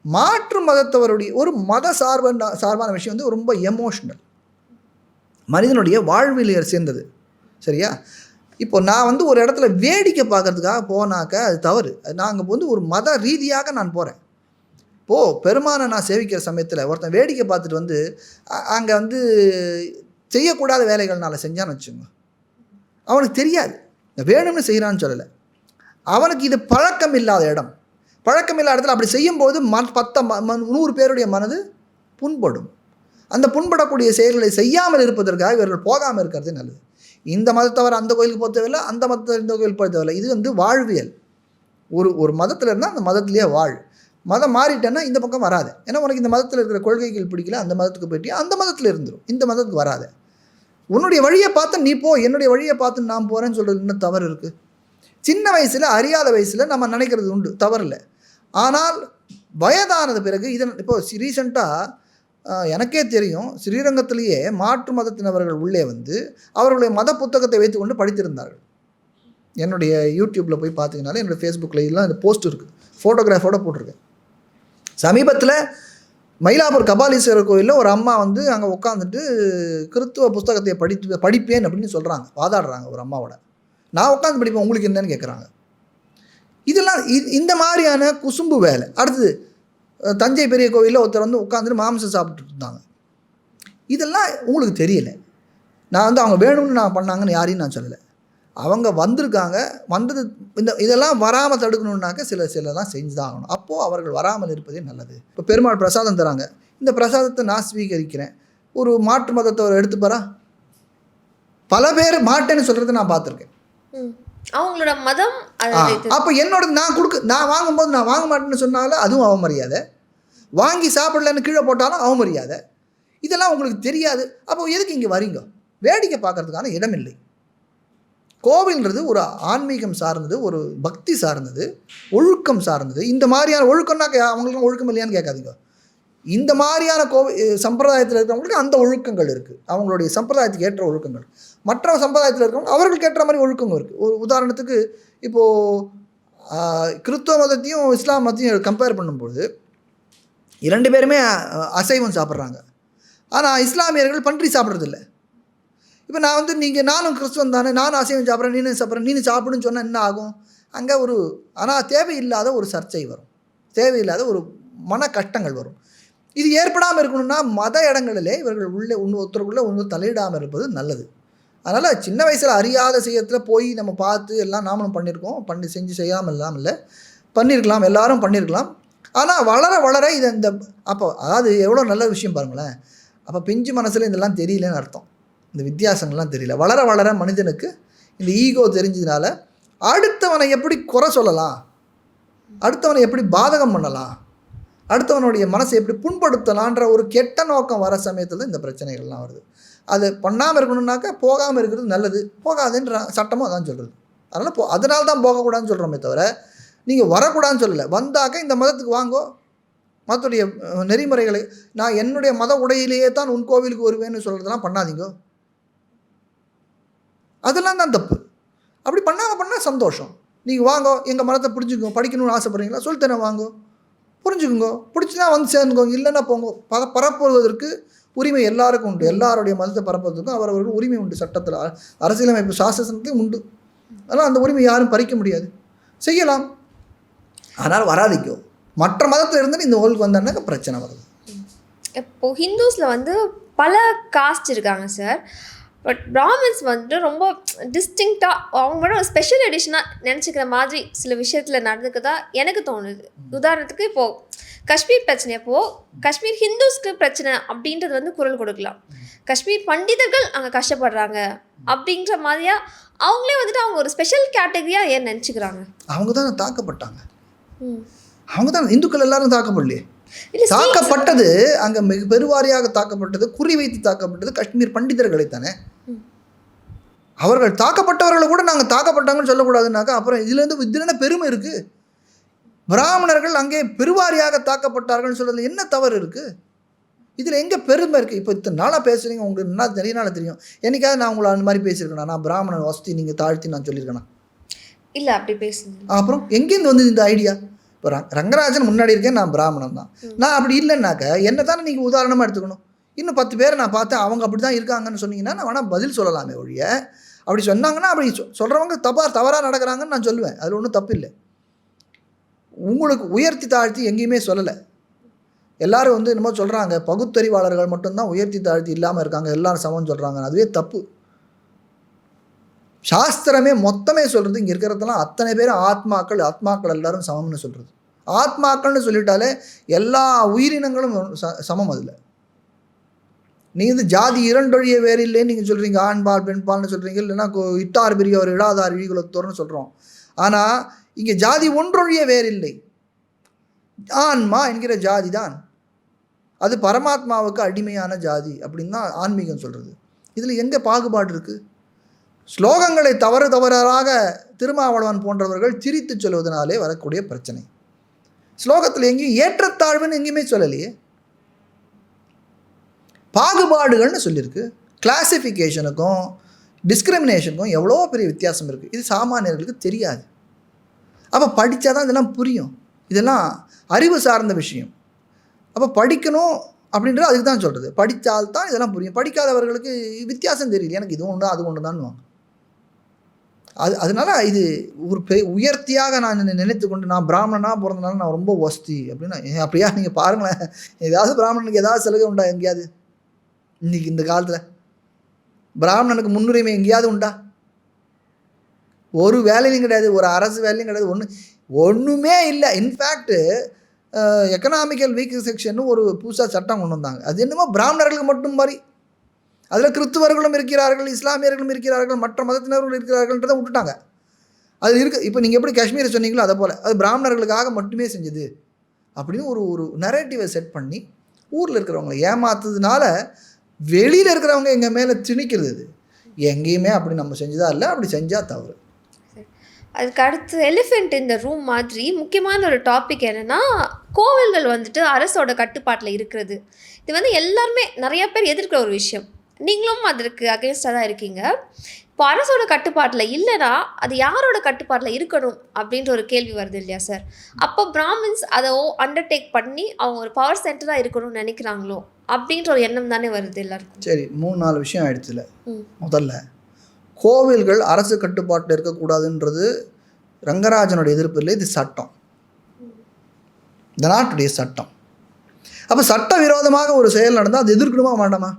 [SPEAKER 1] மாற்று மதத்தவருடைய ஒரு மத சார்பான விஷயம் வந்து ரொம்ப எமோஷ்னல், மனிதனுடைய வாழ்வியல் சேர்ந்தது. சரியா? இப்போ நான் வந்து ஒரு இடத்துல வேடிக்கை பார்க்கறதுக்காக போனாக்க அது தவறு. நான் அங்கே வந்து ஒரு மத ரீதியாக நான் போகிறேன். பெருமானை நான் சேவிக்கிற சமயத்தில் ஒருத்தன் வேடிக்கை பார்த்துட்டு வந்து அங்கே வந்து செய்யக்கூடாத வேலைகள் நான் செஞ்சான்னு வச்சுங்க, அவனுக்கு தெரியாது, வேணும்னு செய்கிறான்னு சொல்லலை. அவனுக்கு இது பழக்கம் இல்லாத இடம். பழக்கம் இல்லாத இடத்துல அப்படி செய்யும்போது 100 பேருடைய மனது புண்படும். அந்த புண்படக்கூடிய செயல்களை செய்யாமல் இருப்பதற்காக இவர்கள் போகாமல் இருக்கிறது நல்லது. இந்த மதத்தவர் அந்த கோயிலுக்கு போக தேவையில்லை, அந்த மதத்தவர் இந்த கோயிலுக்கு போக தேவையில்லை. இது வாழ்வியல். ஒரு மதத்தில் இருந்தால் அந்த மதத்திலேயே வாழ். மதம் மாறிட்டேன்னா இந்த பக்கம் வராது. ஏன்னா உனக்கு இந்த மதத்தில் இருக்கிற கொள்கைகள் பிடிக்கல, அந்த மதத்துக்கு போயிட்டு அந்த மதத்தில் இருந்துடும், இந்த மதத்துக்கு வராது. உன்னுடைய வழியை பார்த்து நீ போ, என்னுடைய வழியை பார்த்து நான் போகிறேன்னு சொல்கிறது இன்னும் தவறு இருக்குது. சின்ன வயசில் அறியாத வயசில் நம்ம நினைக்கிறது உண்டு, தவறில்லை. ஆனால் வயதானது பிறகு இப்போ ரீசெண்டாக எனக்கே தெரியும், ஸ்ரீரங்கத்திலேயே மாற்று மதத்தினவர்கள் உள்ளே வந்து அவர்களுடைய மத புத்தகத்தை வைத்துக்கொண்டு படித்திருந்தார்கள். என்னுடைய யூடியூப்பில் போய் பார்த்தீங்கனாலே என்னுடைய ஃபேஸ்புக்கில் இதெல்லாம் இந்த போஸ்ட் இருக்குது, ஃபோட்டோகிராஃபோடு போட்டிருக்கேன். சமீபத்தில் மயிலாப்பூர் கபாலீஸ்வரர் கோயிலில் ஒரு அம்மா வந்து அங்கே உட்காந்துட்டு கிறித்துவ புஸ்தகத்தை படிப்பேன் அப்படின்னு சொல்கிறாங்க, வாதாடுறாங்க ஒரு அம்மாவோட. நான் உட்காந்து படிப்பேன், உங்களுக்கு என்னன்னு கேட்குறாங்க. இதெல்லாம் இந்த மாதிரியான குசும்பு வேலை. அடுத்தது தஞ்சை பெரிய கோவிலில் ஒருத்தர் வந்து உட்காந்துட்டு மாம்சம் சாப்பிட்டுட்டு இருந்தாங்க. இதெல்லாம் உங்களுக்கு தெரியலை. நான் வந்து அவங்க வேணும்னு நான் பண்ணாங்கன்னு யாரையும் நான் சொல்லலை. அவங்க வந்திருக்காங்க, வந்தது இதெல்லாம் வராமல் தடுக்கணுன்னாக்க சிலலாம் செஞ்சு தான் ஆகணும். அப்போது அவர்கள் வராமல் இருப்பதே நல்லது. இப்போ பெருமாள் பிரசாதம் தராங்க, இந்த பிரசாதத்தை நான் ஸ்வீகரிக்கிறேன். ஒரு மாற்று மதத்தை எடுத்துப்பாரா? பல பேர் மாட்டேன்னு சொல்கிறத நான் பார்த்துருக்கேன்.
[SPEAKER 2] அவங்களோட மதம்.
[SPEAKER 1] அப்போ என்னோட நான் வாங்கும்போது நான் வாங்க மாட்டேன்னு சொன்னாலும் அதுவும் அவமரியாதை, வாங்கி சாப்பிடலன்னு கீழே போட்டாலும் அவமரியாதை. இதெல்லாம் உங்களுக்கு தெரியாது. அப்போ எதுக்கு இங்கே வரீங்க? வேடிக்கை பார்க்கறதுக்கான இடம் இல்லை. கோவில்ன்றது ஒரு ஆன்மீகம் சார்ந்தது, ஒரு பக்தி சார்ந்தது, ஒழுக்கம் சார்ந்தது. இந்த மாதிரியான ஒழுக்கம்னாக்க அவங்களுக்கும் ஒழுக்கம் இல்லையான்னு கேட்காதீங்க. இந்த மாதிரியான சம்பிரதாயத்தில் இருக்கிறவங்களுக்கு அந்த ஒழுக்கங்கள் இருக்குது, அவங்களுடைய சம்பிரதாயத்துக்கு ஏற்ற ஒழுக்கங்கள். மற்ற சம்பிரதாயத்தில் இருக்கிறவங்க அவர்களுக்கு ஏற்ற மாதிரி ஒழுக்கங்கள் இருக்குது. ஒரு உதாரணத்துக்கு இப்போது கிறிஸ்துவ மதத்தையும் இஸ்லாம் மதத்தையும் கம்பேர் பண்ணும்போது 2 பேருமே அசைவம் சாப்பிட்றாங்க. ஆனால் இஸ்லாமியர்கள் பன்றி சாப்பிட்றதில்ல. இப்போ நான் வந்து நானும் கிறிஸ்துவன் தானே, நானும் அசைவம் சாப்பிட்றேன், நீனும் சாப்பிடுன்னு சொன்னால் என்ன ஆகும்? அங்கே ஆனால் தேவையில்லாத ஒரு சர்ச்சை வரும், தேவையில்லாத ஒரு மன கஷ்டங்கள் வரும். இது ஏற்படாமல் இருக்கணும்னா மத இடங்களிலே இவர்கள் ஒருத்தருக்குள்ளே தலையிடாமல் இருப்பது நல்லது. அதனால் சின்ன வயசில் அறியாத செய்யத்தில் போய் நம்ம பார்த்து எல்லாம் நாமளும் பண்ணியிருக்கோம், செஞ்சு செய்யாமல் இல்லாமல் இல்லை, பண்ணியிருக்கலாம், எல்லாரும் பண்ணியிருக்கலாம். ஆனால் வளர வளர இதை அப்போ அதாவது எவ்வளோ நல்ல விஷயம் பாருங்களேன். அப்போ பிஞ்சு மனசில் இதெல்லாம் தெரியலன்னு அர்த்தம், இந்த வித்தியாசங்கள்லாம் தெரியல. வளர வளர மனிதனுக்கு இந்த ஈகோ தெரிஞ்சதுனால அடுத்தவனை எப்படி குறை சொல்லலாம், அடுத்தவனை எப்படி பாதகம் பண்ணலாம், அடுத்தவனுடைய மனசை எப்படி புண்படுத்தலான்ற ஒரு கெட்ட நோக்கம் வர சமயத்தில் இந்த பிரச்சனைகள்லாம் வருது. அது பண்ணாமல் இருக்கணுன்னாக்கா போகாமல் இருக்கிறது நல்லது. போகாதுன்ற சட்டமும் அதான் சொல்கிறது. அதனால் அதனால தான் போகக்கூடாதுன்னு சொல்கிறோமே தவிர நீங்கள் வரக்கூடாதுன்னு சொல்லலை. வந்தாக்க இந்த மதத்துக்கு வாங்கோ, மதத்துடைய நெறிமுறைகளை நான் என்னுடைய மத உடையிலேயே தான் உன் கோவிலுக்கு வருவேன்னு சொல்கிறதெல்லாம் பண்ணாதீங்கோ. அதெல்லாம் தான் தப்பு. அப்படி பண்ணால் சந்தோஷம். நீங்கள் வாங்கோ, எங்கள் மதத்தை புரிஞ்சுக்கோ, படிக்கணும்னு ஆசைப்படுறீங்களா சொல்லித்தேனே, வாங்கோ, புரிஞ்சுக்குங்கோ, பிடிச்சினா வந்து சேர்ந்துக்கோங்க, இல்லைன்னா போங்க. பரப்புவதற்கு உரிமை எல்லாருக்கும் உண்டு. எல்லாருடைய மதத்தை பரப்புவதற்கும் அவரவர்கள் உரிமை உண்டு. சட்டத்தில், அரசியலமைப்பு சாசனத்தையும் உண்டு. அதனால் அந்த உரிமை யாரும் பறிக்க முடியாது, செய்யலாம். ஆனால் வராதிக்கோ. மற்ற மதத்தில் இருந்து இந்த ஊருக்கு வந்தான்னாக்க பிரச்சனை வருது.
[SPEAKER 2] இப்போது ஹிந்துஸில் வந்து பல காஸ்ட் இருக்காங்க சார். பட் பிராமின்ஸ் வந்துட்டு ரொம்ப டிஸ்டிங்க்டாக அவங்க மட்டும் ஒரு ஸ்பெஷல் எடிஷனாக நினச்சிக்கிற மாதிரி சில விஷயத்தில் நடந்துக்கதா எனக்கு தோணுது. உதாரணத்துக்கு இப்போது காஷ்மீர் பிரச்சனை, அப்போது காஷ்மீர் ஹிந்துஸ்க்கு பிரச்சனை அப்படின்றது வந்து குரல் கொடுக்கலாம். காஷ்மீர் பண்டிதர்கள் அங்கே கஷ்டப்படுறாங்க அப்படின்ற மாதிரியா அவங்களே வந்துட்டு அவங்க ஒரு ஸ்பெஷல் கேட்டகரியாக ஏன் நினச்சிக்கிறாங்க?
[SPEAKER 1] அவங்க தான் தாக்கப்பட்டாங்க. அவங்க தான், இந்துக்கள் எல்லாரும் தாக்கப்படலையே. தாக்கப்பட்டது அங்கே மிக பெருவாரியாக தாக்கப்பட்டது, குறிவைத்து தாக்கப்பட்டது காஷ்மீர் பண்டிதர்களை தானே. அவர்கள் தாக்கப்பட்டவர்களை கூட நாங்கள் தாக்கப்பட்டாங்கன்னு சொல்லக்கூடாதுன்னாக்கா அப்புறம் இதுலேருந்து பெருமை இருக்குது. பிராமணர்கள் அங்கே பெருவாரியாக தாக்கப்பட்டார்கள்னு சொல்கிறது என்ன தவறு இருக்குது? இதில் எங்கே பெருமை இருக்குது? இப்போ இத்தனை நாளாக பேசுகிறீங்க, உங்களுக்கு என்ன நிறைய நாள் தெரியும். என்னைக்காவது நான் உங்களை அந்த மாதிரி பேசியிருக்கேனா? நான் பிராமணன் வசதி நீங்கள் தாழ்த்தி நான் சொல்லியிருக்கேனா?
[SPEAKER 2] இல்லை, அப்படி பேசுங்க.
[SPEAKER 1] அப்புறம் எங்கேருந்து வந்து இந்த ஐடியா? இப்போ ரங்கராஜன் முன்னாடி இருக்கேன், நான் பிராமணன் தான். நான் அப்படி இல்லைன்னாக்க என்ன தானே நீங்கள் உதாரணமாக எடுத்துக்கணும். இன்னும் 10 பேரை நான் பார்த்தேன், அவங்க அப்படி தான் இருக்காங்கன்னு சொன்னீங்கன்னா நான் வேணால் பதில் சொல்லலாமே ஒழிய, அப்படி சொன்னாங்கன்னா அப்படி சொல்கிறவங்க தவறாக நடக்கிறாங்கன்னு நான் சொல்லுவேன். அதில் ஒன்றும் தப்பு இல்லை. உங்களுக்கு உயர்த்தி தாழ்த்தி எங்கேயுமே சொல்லலை. எல்லோரும் வந்து என்னமோ சொல்கிறாங்க, பகுத்தறிவாளர்கள் மட்டும்தான் உயர்த்தி தாழ்த்தி இல்லாமல் இருக்காங்க, எல்லோரும் சமம்னு சொல்கிறாங்க. அதுவே தப்பு. சாஸ்திரமே மொத்தமே சொல்கிறது இங்கே இருக்கிறதெல்லாம் அத்தனை பேரும் ஆத்மாக்கள் எல்லாரும் சமம்னு சொல்கிறது. ஆத்மாக்கள்னு சொல்லிட்டாலே எல்லா உயிரினங்களும் சமம். அதில் நீங்கள் ஜாதி இரண்டொழிய வேறு இல்லைன்னு நீங்கள் சொல்கிறீங்க, ஆண்பால் பெண்பால்னு சொல்கிறீங்க, இல்லைன்னா இட்டார் பிரியவர் இடாதார் இழிகுலத்தோர்னு சொல்கிறோம். ஆனால் இங்கே ஜாதி ஒன்றொழிய வேறில்லை, ஆன்மா என்கிற ஜாதி தான். அது பரமாத்மாவுக்கு அடிமையான ஜாதி அப்படின்னு தான் ஆன்மீகம் சொல்கிறது. இதில் எங்கே பாகுபாடு இருக்குது? ஸ்லோகங்களை தவறாக திருமாவளவன் போன்றவர்கள் திரித்து சொல்வதனாலே வரக்கூடிய பிரச்சனை. ஸ்லோகத்தில் எங்கேயும் ஏற்றத்தாழ்வுன்னு எங்கேயுமே சொல்லலையே. பாகுபாடுகள்னு சொல்லியிருக்கு. கிளாசிஃபிகேஷனுக்கும் டிஸ்கிரிமினேஷனுக்கும் எவ்வளோ பெரிய வித்தியாசம் இருக்குது. இது சாமானியர்களுக்கு தெரியாது. அப்போ படித்தா தான் இதெல்லாம் புரியும். இதெல்லாம் அறிவு சார்ந்த விஷயம். அப்போ படிக்கணும் அப்படின்றது அதுக்கு தான் சொல்கிறது. படித்தால்தான் இதெல்லாம் புரியும். படிக்காதவர்களுக்கு வித்தியாசம் தெரியல, எனக்கு இது ஒன்று அது ஒன்று தான். அதனால் இது ஒரு உயர்த்தியாக நான் நினைத்து கொண்டு நான் பிராமணனாக பிறந்தனால நான் ரொம்ப வசதி அப்படின்னா அப்படியா? நீங்கள் பாருங்களேன், ஏதாவது பிராமணனுக்கு ஏதாவது சலுகை உண்டா எங்கேயாவது? இன்றைக்கி இந்த காலத்தில் பிராமணனுக்கு முன்னுரிமை எங்கேயாவது உண்டா? ஒரு வேலையிலும் கிடையாது, ஒரு அரசு வேலையும் கிடையாது, ஒன்றுமே இல்லை. இன்ஃபேக்ட்டு எக்கனாமிக்கல் வீக் செக்ஷன் ஒரு புதுசாக சட்டம் கொண்டு வந்தாங்க. அது என்னமோ பிராமணர்களுக்கு மட்டும் மாதிரி. அதில் கிறிஸ்துவர்களும் இருக்கிறார்கள், இஸ்லாமியர்களும் இருக்கிறார்கள், மற்ற மதத்தினர்களும் இருக்கிறார்கள்ன்றதை விட்டுட்டாங்க. அது இருக்குது. இப்போ நீங்கள் எப்படி காஷ்மீரை சொன்னீங்களோ அதை போல் அது பிராமணர்களுக்காக மட்டுமே செஞ்சது அப்படின்னு ஒரு நரேட்டிவை செட் பண்ணி ஊரில் இருக்கிறவங்களை ஏமாத்துறதுனால வெளியில் இருக்கிறவங்க எங்கள் மேலே திணிக்கிறது. இது எங்கேயுமே அப்படி நம்ம செஞ்சதா இல்லை, அப்படி செஞ்சால் தவறு.
[SPEAKER 2] அதுக்கு அடுத்து எலிஃபெண்ட் இந்த ரூம் மாதிரி முக்கியமான ஒரு டாபிக் என்னென்னா, கோவில்கள் வந்துட்டு அரசோட கட்டுப்பாட்டில் இருக்கிறது. இது வந்து எல்லாருமே நிறைய பேர் எதிர்க்கிற ஒரு விஷயம். நீங்களும் அதற்கு அகேன்ஸ்டாக தான் இருக்கீங்க. இப்போ அரசோட கட்டுப்பாட்டில் இல்லைனா அது யாரோட கட்டுப்பாட்டில் இருக்கணும் அப்படின்ற ஒரு கேள்வி வருது இல்லையா சார்? அப்போ பிராமின்ஸ் அதை அண்டர்டேக் பண்ணி அவங்க ஒரு பவர் சென்டராக இருக்கணும்னு நினைக்கிறாங்களோ அப்படின்ற ஒரு எண்ணம் தானே வருது எல்லாருக்கும்.
[SPEAKER 1] சரி, 3-4 விஷயம் ஆயிடுச்சுல. முதல்ல கோவில்கள் அரசு கட்டுப்பாட்டில் இருக்கக்கூடாதுன்றது ரங்கராஜனுடைய எதிர்ப்பு இல்லை, இது சட்டம், இந்த நாட்டுடைய சட்டம். அப்போ சட்ட விரோதமாக ஒரு செயல் நடந்தால் அது எதிர்க்கணுமா வேண்டாமா?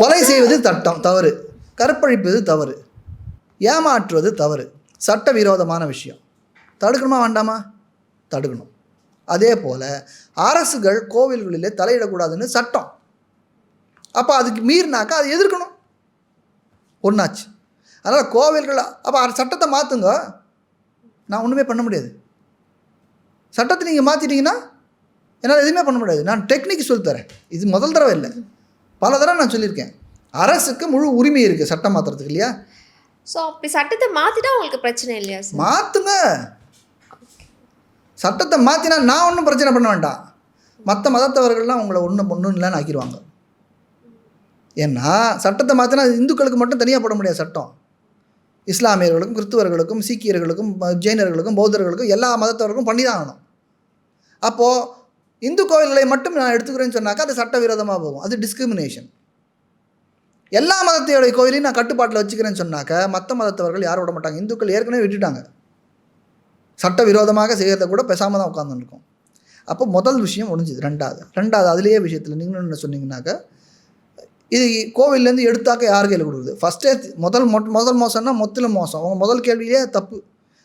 [SPEAKER 1] கொலை செய்வது சட்டம் தவறு, கற்பழிப்பது தவறு, ஏமாற்றுவது தவறு, சட்ட விரோதமான விஷயம். தடுக்கணுமா வேண்டாமா? தடுக்கணும். அதே போல் அரசுகள் கோவில்களிலே தலையிடக்கூடாதுன்னு சட்டம். அப்போ அதுக்கு மீறினாக்கா அது எதிர்க்கணும். ஒன்றாச்சு. அதனால் கோவில்கள் அப்போ சட்டத்தை மாற்றுங்க, நான் ஒன்றுமே பண்ண முடியாது. சட்டத்தை நீங்கள் மாற்றிட்டீங்கன்னா என்னால் எதுவுமே பண்ண முடியாது. நான் டெக்னிக் சொல்லித்தரேன். இது முதல் தடவை இல்லை, பல தடவை நான் சொல்லியிருக்கேன். அரசுக்கு முழு உரிமை இருக்குது சட்டம் மாற்றுறதுக்கு, இல்லையா?
[SPEAKER 2] ஸோ அப்படி சட்டத்தை மாற்றிட்டா உங்களுக்கு பிரச்சனை இல்லையா சார்?
[SPEAKER 1] மாற்றுங்க. சட்டத்தை மாற்றினா நான் ஒன்றும் பிரச்சனை பண்ண வேண்டாம். மற்ற மதத்தவர்கள்லாம் உங்களை ஒன்றும் இல்லைன்னு ஆக்கிடுவாங்க. ஏன்னா சட்டத்தை மாற்றினா இந்துக்களுக்கு மட்டும் தனியாக போட முடியாது சட்டம். இஸ்லாமியர்களுக்கும் கிறிஸ்துவர்களுக்கும் சீக்கியர்களுக்கும் ஜெயினர்களுக்கும் பௌத்தர்களுக்கும் எல்லா மதத்தவர்களுக்கும் பண்ணி தான் ஆகணும். அப்போது இந்து கோவில்களை மட்டும் நான் எடுத்துக்கிறேன்னு சொன்னாக்கா அது சட்டவிரோதமாக போகும், அது டிஸ்கிரிமினேஷன். எல்லா மதத்தையோடைய கோவிலையும் நான் கட்டுப்பாட்டில் வச்சுக்கிறேன்னு சொன்னாக்க மற்ற மதத்தவர்கள் யாரும் விட மாட்டாங்க. இந்துக்கள் ஏற்கனவே விட்டுட்டாங்க, சட்டவிரோதமாக செய்கிறத கூட பேசாமல் தான் உட்காந்துருக்கோம். அப்போ முதல் விஷயம் முடிஞ்சுது. ரெண்டாவது அதுலேயே விஷயத்தில் நீங்கள் என்ன சொன்னீங்கன்னாக்கா, இது கோவில்லேருந்து எடுத்தாக்க யார் கையில் கொடுக்குறது? ஃபஸ்ட்டே முதல் மோசம்னா மொத்தலும் மோசம். அவங்க முதல் கேள்வியே தப்பு.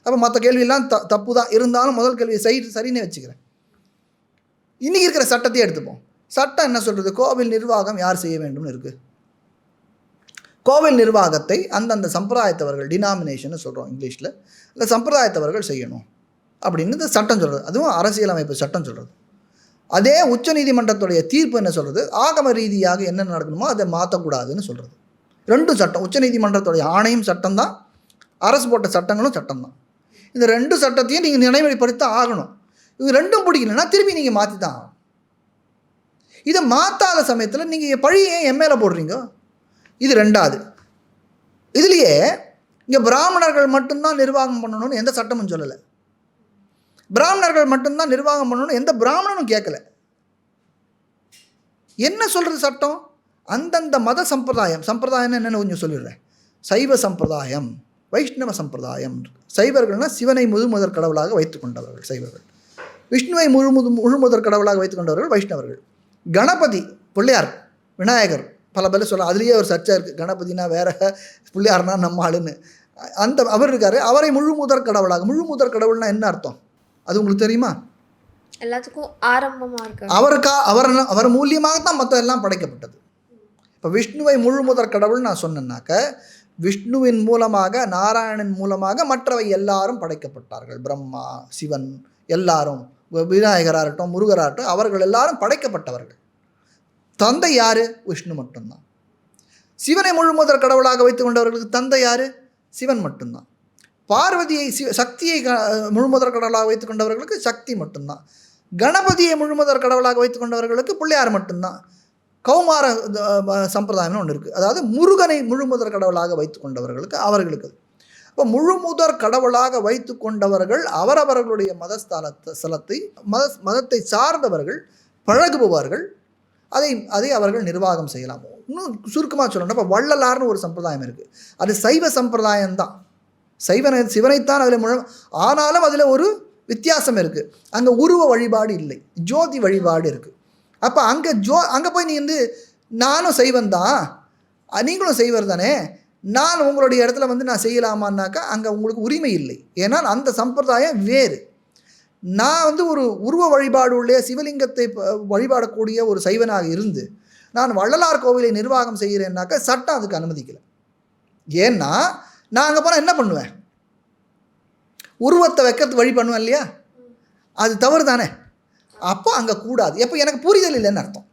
[SPEAKER 1] அப்போ மற்ற கேள்வியெல்லாம் தப்பு தான். இருந்தாலும் முதல் கேள்வியை சரின்னு வச்சுக்கிறேன். இன்றைக்கி இருக்கிற சட்டத்தையே எடுத்துப்போம். சட்டம் என்ன சொல்கிறது? கோவில் நிர்வாகம் யார் செய்ய வேண்டும்னு இருக்குது. கோவில் நிர்வாகத்தை அந்தந்த சம்பிரதாயத்தவர்கள், டினாமினேஷன் சொல்கிறோம் இங்கிலீஷில், இல்லை சம்பிரதாயத்தவர்கள் செய்யணும் அப்படின்னு இந்த சட்டம் சொல்கிறது. அதுவும் அரசியலமைப்பு சட்டம் சொல்கிறது. அதே உச்சநீதிமன்றத்துடைய தீர்ப்பு என்ன சொல்கிறது? ஆகம ரீதியாக என்ன நடக்கணுமோ அதை மாற்றக்கூடாதுன்னு சொல்கிறது. ரெண்டும் சட்டம். உச்சநீதிமன்றத்துடைய ஆணையும் சட்டம் தான், அரசு போட்ட சட்டங்களும் சட்டம் தான். இந்த ரெண்டு சட்டத்தையும் நீங்கள் நடைமுறைப்படுத்த ஆகணும். இது ரெண்டும் பிடிக்கலன்னா திரும்பி நீங்கள் மாற்றி தான் ஆகணும். இதை மாற்றாத சமயத்தில் நீங்கள் பழியை என் மேலே போடுறீங்க. இது ரெண்டாவது. இதுலேயே இங்கே பிராமணர்கள் மட்டும்தான் நிர்வாகம் பண்ணணும்னு எந்த சட்டமும் சொல்லலை. பிராமணர்கள் மட்டும்தான் நிர்வாகம் பண்ணணும்னு எந்த பிராமணனும் கேட்கல. என்ன சொல்கிறது சட்டம்? அந்தந்த மத சம்பிரதாயம்னு என்னென்னு கொஞ்சம் சொல்லிடுறேன். சைவ சம்பிரதாயம், வைஷ்ணவ சம்பிரதாயம். சைவர்கள்னால் சிவனை முழுமுதற் கடவுளாக வைத்து கொண்டவர்கள் சைவர்கள். விஷ்ணுவை முழுமுதற் கடவுளாக வைத்து கொண்டவர்கள் வைஷ்ணவர்கள். கணபதி, பிள்ளையார், விநாயகர், பல பேர் சொல்ல அதுலேயே ஒரு சர்ச்சை இருக்குது, கணபதினா வேற, பிள்ளையார்னா நம்ம ஆளுன்னு. அந்த அவர் இருக்கார், அவரை முழு முதற் கடவுளாக. முழு முதற் கடவுள்னா என்ன அர்த்தம் அது உங்களுக்கு தெரியுமா?
[SPEAKER 2] எல்லாத்துக்கும் ஆரம்பமாக இருக்கு.
[SPEAKER 1] அவர் மூலியமாகத்தான் மற்ற எல்லாம் படைக்கப்பட்டது. இப்போ விஷ்ணுவை முழு முதற் கடவுள் நான் சொன்னேன்னாக்க, விஷ்ணுவின் மூலமாக, நாராயணன் மூலமாக மற்றவை எல்லாரும் படைக்கப்பட்டார்கள். பிரம்மா, சிவன் எல்லாரும், விநாயகராகட்டும், முருகராகட்டும், அவர்கள் எல்லாரும் படைக்கப்பட்டவர்கள். தந்தை யார்? விஷ்ணு மட்டும்தான். சிவனை முழு முதற் கடவுளாக வைத்து கொண்டவர்களுக்கு தந்தை யார்? சிவன் மட்டும்தான். பார்வதியை சக்தியை முழு முதற் கடவுளாக வைத்து கொண்டவர்களுக்கு சக்தி மட்டும்தான். கணபதியை முழு முதற் கடவுளாக வைத்து கொண்டவர்களுக்கு பிள்ளையார் மட்டும்தான். கௌமார சம்பிரதாயம்னு ஒன்று இருக்குது, அதாவது முருகனை முழு முதற் கடவுளாக வைத்து கொண்டவர்களுக்கு அவர்களுக்கு. இப்போ முழு முதற் கடவுளாக வைத்து கொண்டவர்கள் அவரவர்களுடைய ஸ்தலத்தை மதத்தை சார்ந்தவர்கள் பழகுபவர்கள், அதை அவர்கள் நிர்வாகம் செய்யலாம். இன்னும் சுருக்கமாக சொல்லணும், இப்போ வள்ளலார்னு ஒரு சம்பிரதாயம் இருக்குது, அது சைவ சம்பிரதாயம்தான். சிவனைத்தான் அதில் ஆனாலும் அதில் ஒரு வித்தியாசம் இருக்குது. அங்கே உருவ வழிபாடு இல்லை, ஜோதி வழிபாடு இருக்குது. அப்போ அங்கே போய் நீ நானும் செய்வன் தான், நீங்களும் செய்வர் தானே, நான் உங்களுடைய இடத்துல நான் செய்யலாமான்னாக்கா அங்கே உங்களுக்கு உரிமை இல்லை. ஏன்னால் அந்த சம்பிரதாயம் வேறு. நான் ஒரு உருவ வழிபாடு உள்ள சிவலிங்கத்தை வழிபாடக்கூடிய ஒரு சைவனாக இருந்து நான் வள்ளலார் கோவிலை நிர்வாகம் செய்கிறேன்னாக்கா சட்டம் அதுக்கு அனுமதிக்கலை. ஏன்னா நான் அங்கே போனால் என்ன பண்ணுவேன்? உருவத்தை வைக்கிறது வழி பண்ணுவேன் இல்லையா, அது தவறு தானே. அப்போ அங்கே கூடாது. எப்போ எனக்கு புரிதல் இல்லைன்னு அர்த்தம்.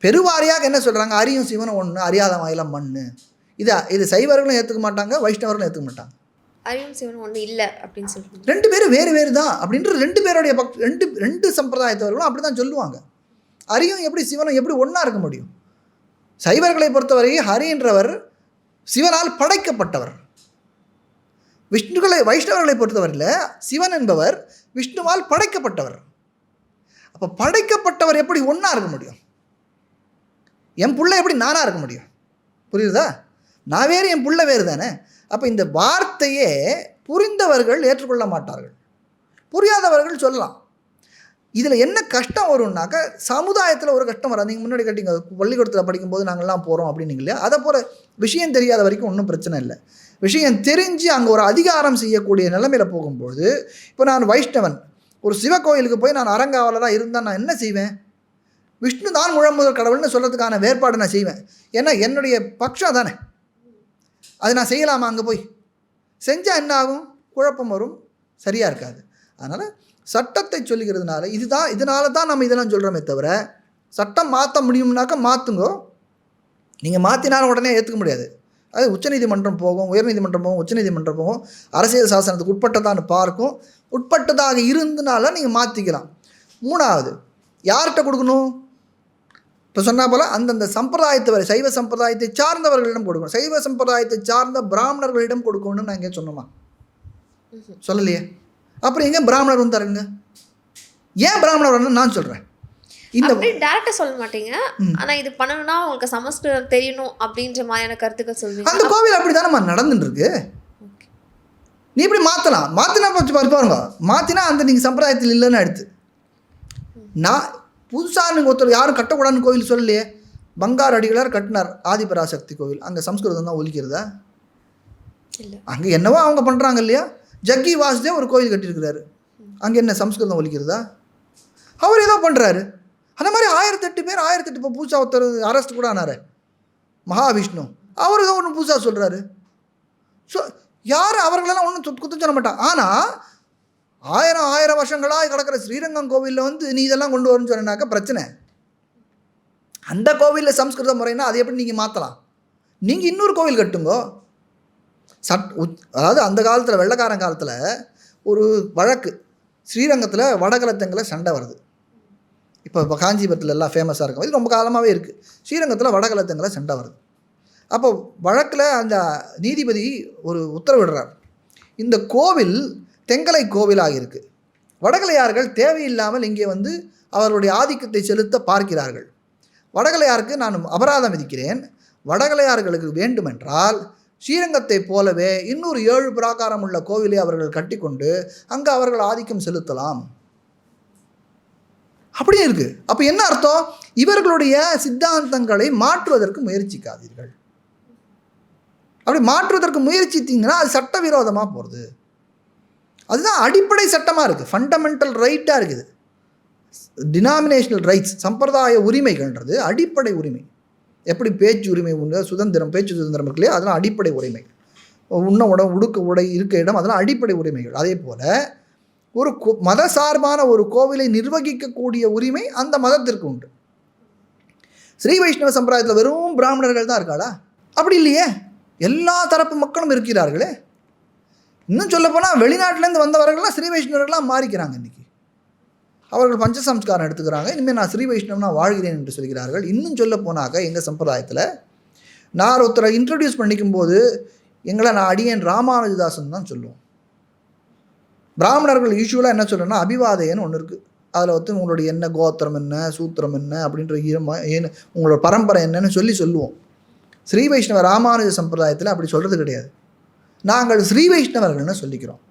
[SPEAKER 1] பெருவாரியாக என்ன சொல்கிறாங்க, அறியும் சிவனும் ஒன்று, அறியாத வாயிலாம் மண்ணு. இது சைவர்களும் ஏற்றுக்க மாட்டாங்க, வைஷ்ணவர்களும் ஏற்றுக்க மாட்டாங்க.
[SPEAKER 2] அறியும் சிவனும் ஒன்று இல்லை அப்படின்னு சொல்லுவாங்க.
[SPEAKER 1] ரெண்டு பேரும் வேறு தான் அப்படின்ற ரெண்டு பேருடைய ரெண்டு சம்பிரதாயத்தவர்களும் அப்படி தான் சொல்லுவாங்க. அறியும் எப்படி சிவனும் எப்படி ஒன்றா இருக்க முடியும்? சைவர்களை பொறுத்தவரை ஹரின்றவர் சிவனால் படைக்கப்பட்டவர். வைஷ்ணவர்களை பொறுத்தவரையில் சிவன் என்பவர் விஷ்ணுவால் படைக்கப்பட்டவர். அப்போ படைக்கப்பட்டவர் எப்படி ஒன்றா இருக்க முடியும்? என் புள்ள எப்படி நானாக இருக்க முடியும்? புரியுதா? நான் வேறு, என் புள்ள வேறு தானே. அப்போ இந்த வார்த்தையே புரிந்தவர்கள் ஏற்றுக்கொள்ள மாட்டார்கள், புரியாதவர்கள் சொல்லலாம். இதில் என்ன கஷ்டம் வரும்னாக்கா, சமுதாயத்தில் ஒரு கஷ்டம் வராது. நீங்கள் முன்னாடி கேட்டீங்க, பள்ளிக்கூடத்தில் படிக்கும்போது நாங்கள்லாம் போகிறோம் அப்படின்னு இல்லையா, அதை போகிற விஷயம் தெரியாத வரைக்கும் ஒன்றும் பிரச்சனை இல்லை. விஷயம் தெரிஞ்சு அங்கே ஒரு அதிகாரம் செய்யக்கூடிய நிலைமையில் போகும்போது, இப்போ நான் வைஷ்ணவன் ஒரு சிவக்கோயிலுக்கு போய் நான் அரங்காவலராக இருந்தால் நான் என்ன செய்வேன்? விஷ்ணு தான் முழமுதல் கடவுள்னு சொல்கிறதுக்கான வேறுபாடு நான் செய்வேன். ஏன்னா என்னுடைய பட்சம் தானே, அது நான் செய்யலாமா? அங்கே போய் செஞ்சால் என்ன ஆகும்? குழப்பம் வரும், சரியாக இருக்காது. அதனால் சட்டத்தை சொல்லுகிறதுனால இதனால தான் நம்ம இதெல்லாம் சொல்கிறோமே தவிர, சட்டம் மாற்ற முடியும்னாக்கா மாற்றுங்கோ. நீங்கள் மாற்றினாலும் உடனே ஏற்றுக்க முடியாது. அது உச்சநீதிமன்றம் போகும், உயர்நீதிமன்றம் போகும், உச்சநீதிமன்றம் போகும், அரசியல் சாசனத்துக்கு உட்பட்டதான்னு பார்க்கும். உட்பட்டதாக இருந்தனால நீங்கள் மாற்றிக்கலாம். மூணாவது, யார்கிட்ட கொடுக்கணும்? இப்போ சொன்னால் போல் அந்தந்த சம்பிரதாயத்தை வரை சைவ சம்பிரதாயத்தை சார்ந்தவர்களிடம் கொடுக்கணும். சைவ சம்பிரதாயத்தை சார்ந்த பிராமணர்களிடம் கொடுக்கணும்னு நான் எங்கே சொன்னோமா? சொல்லலையே. அப்புறம் எங்கே பிராமணர் வந்தாருங்க? ஏன் பிராமணர் வரணும்னு நான் சொல்கிறேன்.
[SPEAKER 2] இந்த டேரக்டாக சொல்ல மாட்டீங்க, ஆனால் இது பண்ணணும்னா உங்களுக்கு சமஸ்கிருதம் தெரியணும் அப்படின்ற மாதிரியான கருத்துக்கள் சொல்லுவீங்க.
[SPEAKER 1] அந்த கோவில் அப்படி தானே நடந்துட்டு இருக்கு. நீ இப்படி மாற்றினா பாருங்க, மாற்றினா அந்த நீங்கள் சம்பிரதாயத்தில் இல்லைன்னு எடுத்து. நான் புதுசாக நீங்கள் ஒருத்தர் யாரும் கட்டக்கூடாதுன்னு கோவில் சொல்லலையே. பங்கார் அடிகளார் கட்டினார் ஆதிபராசக்தி கோவில், அங்கே சம்ஸ்கிருதம் தான் ஒலிக்கிறதா?
[SPEAKER 2] இல்லை,
[SPEAKER 1] அங்கே என்னவோ அவங்க பண்ணுறாங்க இல்லையா. ஜக்கி வாசுதேவ் ஒரு கோவில் கட்டியிருக்கிறாரு, அங்கே என்ன சம்ஸ்கிருதம் ஒலிக்கிறதா? அவர் ஏதோ பண்ணுறாரு. அந்த மாதிரி 1008 பேர் 1008 இப்போ பூஜா ஒருத்தர் அரெஸ்ட் கூட ஆனார், மகாவிஷ்ணு. அவர் ஏதோ ஒன்று பூஜா சொல்கிறாரு. யார் அவர்களெல்லாம் ஒன்றும் குத்தம் சொல்ல மாட்டான். ஆனால் 1000 வருஷங்களாக கிடக்கிற ஸ்ரீரங்கம் கோவிலில் நீ இதெல்லாம் கொண்டு வரணும்னு சொன்னாக்கா பிரச்சனை. அந்த கோவிலில் சம்ஸ்கிருத முறைன்னா அதை எப்படி நீங்கள் மாற்றலாம்? நீங்கள் இன்னொரு கோவில் கட்டுங்கோ. அதாவது அந்த காலத்தில், வெள்ளைக்காரன் காலத்தில் ஒரு வழக்கு, ஸ்ரீரங்கத்தில் வடகலத்தங்களை சண்டை வருது. இப்போ காஞ்சிபுரத்தில் எல்லாம் ஃபேமஸாக இருக்கும், இது ரொம்ப காலமாகவே இருக்குது. ஸ்ரீரங்கத்தில் வடகலத்தங்களை சண்டை வருது. அப்போ வழக்கில் அந்த நீதிபதி ஒரு உத்தரவிடுறார், இந்த கோவில் தெங்கலை கோவிலாக இருக்குது, வடகலையார்கள் தேவையில்லாமல் இங்கே அவர்களுடைய ஆதிக்கத்தை செலுத்த பார்க்கிறார்கள். வடகலையாருக்கு நான் அபராதம் விதிக்கிறேன். வடகலையார்களுக்கு வேண்டுமென்றால் ஸ்ரீரங்கத்தை போலவே இன்னொரு 7 பிராகாரம் உள்ள கோவிலை அவர்கள் கட்டிக்கொண்டு அங்கே அவர்கள் ஆதிக்கம் செலுத்தலாம். அப்படியே இருக்குது. அப்போ என்ன அர்த்தம்? இவர்களுடைய சித்தாந்தங்களை மாற்றுவதற்கு முயற்சிக்காதீர்கள். அப்படி மாற்றுவதற்கு முயற்சித்தீங்கன்னா அது சட்டவிரோதமாக போகிறது. அதுதான் அடிப்படை சட்டமாக இருக்குது, ஃபண்டமெண்டல் ரைட்டாக இருக்குது. டினாமினேஷனல் ரைட்ஸ், சம்பிரதாய உரிமைகள்ன்றது அடிப்படை உரிமை. எப்படி பேச்சு உரிமை உண்டு, சுதந்திரம், பேச்சு சுதந்திரம் இருக்கு இல்லையா, அதெல்லாம் அடிப்படை உரிமை. உண்ண உடம், உடுக்க உடை, இருக்க இடம், அதெல்லாம் அடிப்படை உரிமைகள். அதே போல் ஒரு மத சார்பான ஒரு கோவிலை நிர்வகிக்கக்கூடிய உரிமை அந்த மதத்திற்கு உண்டு. ஸ்ரீ வைஷ்ணவ சம்பிரதாயத்தில் வெறும் பிராமணர்கள் தான் இருக்காளா? அப்படி இல்லையே, எல்லா தரப்பு மக்களும் இருக்கிறார்களே. இன்னும் சொல்லப்போனால் வெளிநாட்டிலேருந்து வந்தவர்கள்லாம் ஸ்ரீ வைஷ்ணவர்களாக மாறிக்கிறாங்க. இன்றைக்கி அவர்கள் பஞ்சசம்ஸ்காரம் எடுத்துக்கிறாங்க. இனிமேல் நான் ஸ்ரீ வைஷ்ணவனா வாழ்கிறேன் என்று சொல்கிறார்கள். இன்னும் சொல்ல போனாக்க எங்கள் சம்பிரதாயத்தில் நான் ஒருத்தரை இன்ட்ரடியூஸ் பண்ணிக்கும்போது எங்களை நான் அடியேன் ராமானுஜதாசன் தான் சொல்லுவோம். பிராமணர்கள் யூஸ்வலாக என்ன சொல்கிறேன்னா அபிவாதையன்னு ஒன்று இருக்குது. அதில் வந்து உங்களுடைய என்ன கோத்திரம் என்ன, சூத்திரம் என்ன அப்படின்ற உங்களோட பரம்பரை என்னன்னு சொல்லுவோம். ஸ்ரீ வைஷ்ணவ ராமானுஜ சம்பிரதாயத்தில் அப்படி சொல்கிறது கிடையாது. நாங்கள் ஸ்ரீ வைஷ்ணவர்கள்னு சொல்லிக்கிறோம்.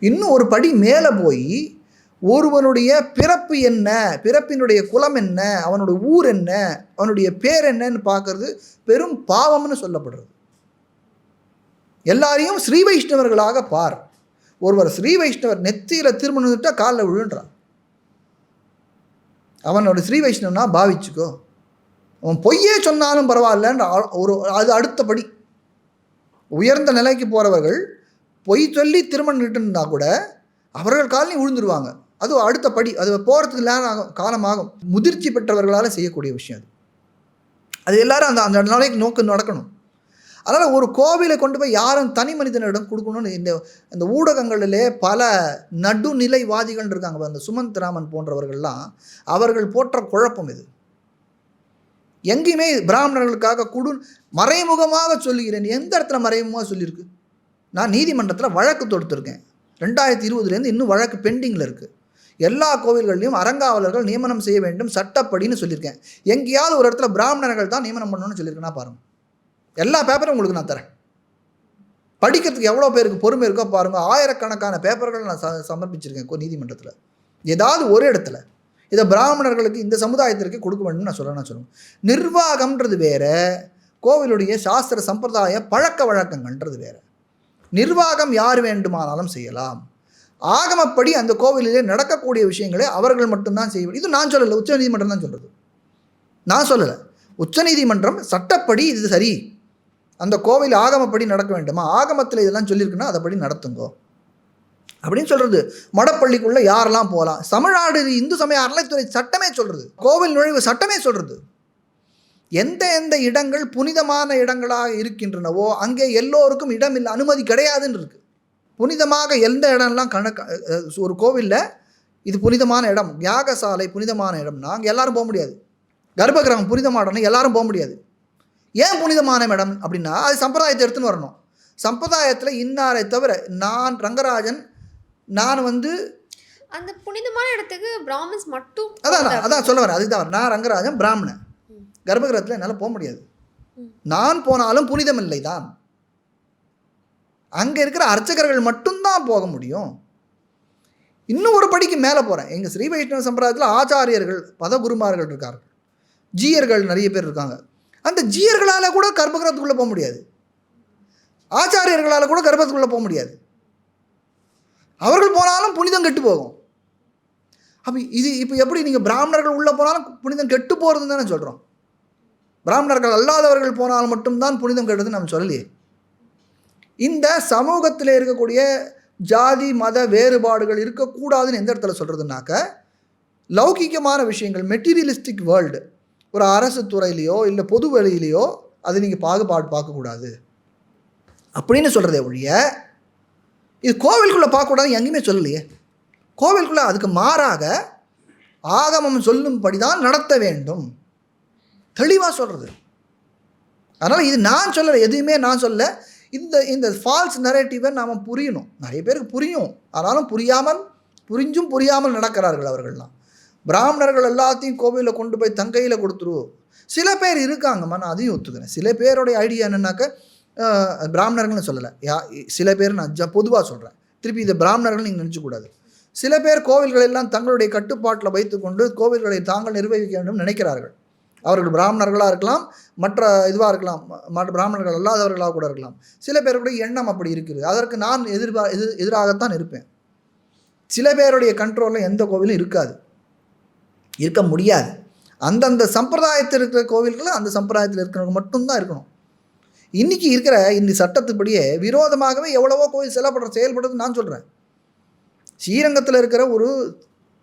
[SPEAKER 1] இன்னும் ஒரு படி மேலே போய் ஒருவனுடைய பிறப்பு என்ன, பிறப்பினுடைய குலம் என்ன, அவனுடைய ஊர் என்ன, அவனுடைய பேர் என்னன்னு பார்க்கறது பெரும் பாவம்னு சொல்லப்படுறது. எல்லாரையும் ஸ்ரீ வைஷ்ணவர்களாக பார். ஒருவர் ஸ்ரீ வைஷ்ணவர் நெத்தியில் திருமணம் காலில் விழுன்றான். அவனோட ஸ்ரீ வைஷ்ணவனா பாவிச்சுக்கோ. அவன் பொய்யே சொன்னாலும் பரவாயில்லன்ற அது அடுத்தபடி. உயர்ந்த நிலைக்கு போகிறவர்கள் பொய் சொல்லி திருமணம் நிட்டுருந்தா கூட அவர்கள் காலையும் விழுந்துருவாங்க. அது அடுத்த படி. அது போகிறதுக்கு நேரம் காலமாகும். முதிர்ச்சி பெற்றவர்களால் செய்யக்கூடிய விஷயம் அது. அது எல்லாரும் அந்த அந்த நிலைக்கு நோக்கு நடக்கணும். அதனால் ஒரு கோவிலை கொண்டு போய் யாரும் தனி மனிதனிடம் கொடுக்கணும்னு இந்த ஊடகங்களிலே பல நடுநிலைவாதிகள் இருக்காங்க. அந்த சுமந்த் ராமன் போன்றவர்கள்லாம் அவர்கள் போற்ற குழப்பம் இது. எங்கேயுமே பிராமணர்களுக்காக மறைமுகமாக சொல்லுகிறேன். எந்த இடத்துல மறைமுகமாக சொல்லியிருக்கு? நான் நீதிமன்றத்தில் வழக்கு தொடுத்துருக்கேன். 2020 இன்னும் வழக்கு பெண்டிங்கில் இருக்குது. எல்லா கோவில்கள்லையும் அறங்காவலர்கள் நியமனம் செய்ய வேண்டும் சட்டப்படின்னு சொல்லியிருக்கேன். எங்கேயாவது ஒரு இடத்துல பிராமணர்கள் தான் நியமனம் பண்ணணும்னு சொல்லியிருக்கேன்னா பாருங்கள். எல்லா பேப்பரும் உங்களுக்கு நான் தரேன். படிக்கிறதுக்கு எவ்வளோ பேருக்கு பொறுமை இருக்கோ பாருங்கள். ஆயிரக்கணக்கான பேப்பர்கள் நான் சமர்ப்பிச்சிருக்கேன் நீதிமன்றத்தில். ஏதாவது ஒரு இடத்துல இதை பிராமணர்களுக்கு இந்த சமுதாயத்திற்கு கொடுக்க வேண்டும்னு நான் சொல்லுவேன். நிர்வாகம்ன்றது வேறு, கோவிலுடைய சாஸ்திர சம்பிரதாய பழக்க வழக்கங்கள்ன்றது வேறு. நிர்வாகம் யார் வேண்டுமானாலும் செய்யலாம். ஆகமப்படி அந்த கோவிலிலே நடக்கக்கூடிய விஷயங்களை அவர்கள் மட்டும்தான் செய்ய வேண்டும். இது நான் சொல்லலை, உச்சநீதிமன்றம் தான் சொல்கிறது. நான் சொல்லலை. உச்சநீதிமன்றம் சட்டப்படி இது சரி, அந்த கோவில் ஆகமப்படி நடக்க வேண்டுமா, ஆகமத்தில் இதெல்லாம் சொல்லியிருக்குன்னா அதைப்படி நடத்துங்கோ அப்படின்னு சொல்கிறது. மடப்பள்ளிக்குள்ளே யாரெல்லாம் போகலாம், தமிழ்நாடு இந்து சமய அறநிலைத்துறை சட்டமே சொல்கிறது, கோவில் நுழைவு சட்டமே சொல்கிறது. எந்த எந்த இடங்கள் புனிதமான இடங்களாக இருக்கின்றனவோ அங்கே எல்லோருக்கும் இடம் இல்லை, அனுமதி கிடையாதுன்னு இருக்குது. புனிதமாக எந்த இடம்லாம் ஒரு கோவிலில் இது புனிதமான இடம், யாகசாலை புனிதமான இடம்னா அங்கே எல்லாரும் போக முடியாது. கர்ப்பகிரகம் புனிதமான இடம்னா எல்லாரும் போக முடியாது. ஏன் புனிதமான இடம் அப்படின்னா அது சம்பிரதாயத்தை எடுத்துன்னு வரணும். சம்பிரதாயத்தில் இன்னாரை தவிர நான் ரங்கராஜன், நான் வந்து
[SPEAKER 2] அந்த புனிதமான இடத்துக்கு பிராமன்ஸ் மட்டும்
[SPEAKER 1] அதான் சொல்ல வரேன். அதுதான் நான் ரங்கராஜன் பிராமணன், கர்ப்பகிரகத்தில் என்னால் போக முடியாது. நான் போனாலும் புனிதம் இல்லை தான். அங்கே இருக்கிற அர்ச்சகர்கள் மட்டும்தான் போக முடியும். இன்னும் ஒரு படிக்கு மேலே போகிறேன். எங்கள் ஸ்ரீ வைஷ்ணவ சம்பிரதாயத்தில் ஆச்சாரியர்கள், பதகுருமார்கள் இருக்கார்கள், ஜீயர்கள் நிறைய பேர் இருக்காங்க. அந்த ஜீயர்களால் கூட கர்ப்பகிரகத்துக்குள்ளே போக முடியாது, ஆச்சாரியர்களால் கூட கர்ப்பத்துக்குள்ளே போக முடியாது. அவர்கள் போனாலும் புனிதம் கெட்டு போகும். அப்போ இப்போ எப்படி நீங்கள் பிராமணர்கள் உள்ளே போனாலும் புனிதம் கெட்டு போகிறதுன்னு தானே சொல்கிறோம். பிராமணர்கள் அல்லாதவர்கள் போனாலும் மட்டும்தான் புனிதம் கெட்டதுன்னு நம்ம சொல்லலையே. இந்த சமூகத்தில் இருக்கக்கூடிய ஜாதி மத வேறுபாடுகள் இருக்கக்கூடாதுன்னு எந்த இடத்துல சொல்கிறதுனாக்க, லௌகிகமான விஷயங்கள், மெட்டீரியலிஸ்டிக் வேர்ல்டு, ஒரு அரசு துறையிலையோ இல்லை பொது வெளியிலையோ அது நீங்கள் பாகுபாடு பார்க்கக்கூடாது அப்படின்னு சொல்கிறதே ஒழிய இது கோவிலுக்குள்ளே பார்க்கக்கூடாது எங்கேயுமே சொல்லலையே. கோவிலுக்குள்ளே அதுக்கு மாறாக ஆகமம் சொல்லும்படி தான் நடத்த வேண்டும், தெளிவாக சொல்கிறது. அதனால் இது நான் சொல்லலை, எதுவுமே நான் சொல்ல. இந்த ஃபால்ஸ் நரேட்டிவை நாம் புரியணும். நிறைய பேருக்கு புரியும், ஆனாலும் புரிஞ்சும் புரியாமல் நடக்கிறார்கள் அவர்கள்லாம். பிராமணர்கள் எல்லாத்தையும் கோவிலில் கொண்டு போய் தங்கையில் கொடுத்துருவோம். சில பேர் இருக்காங்கம்மா, நான் அதையும் ஒத்துக்கிறேன். சில பேருடைய ஐடியா என்னன்னாக்க, பிராமணர்கள்னு சொல்லலை, சில பேர் நான் பொதுவாக சொல்கிறேன், திருப்பி இதை பிராமணர்கள் நீங்கள் நினச்சக்கூடாது. சில பேர் கோவில்கள் எல்லாம் தங்களுடைய கட்டுப்பாட்டில் வைத்துக்கொண்டு கோவில்களை தாங்கள் நிர்வகிக்க வேண்டும் நினைக்கிறார்கள். அவர்கள் பிராமணர்களாக இருக்கலாம், மற்ற இதுவாக இருக்கலாம், மற்ற பிராமணர்கள் அல்லாதவர்களாக கூட இருக்கலாம். சில பேருடைய எண்ணம் அப்படி இருக்குது. அதற்கு நான் எதிராகத்தான் இருப்பேன். சில பேருடைய கண்ட்ரோலில் எந்த கோவிலும் இருக்காது, இருக்க முடியாது. அந்தந்த சம்பிரதாயத்தில் இருக்கிற கோவில்கள் அந்த சம்பிரதாயத்தில் இருக்கிறவங்க மட்டும்தான் இருக்கணும். இன்றைக்கி இருக்கிற இந்த சட்டத்துப்படியே விரோதமாகவே எவ்வளவோ கோவில் செயல்படுறது நான் சொல்கிறேன். ஸ்ரீரங்கத்தில் இருக்கிற ஒரு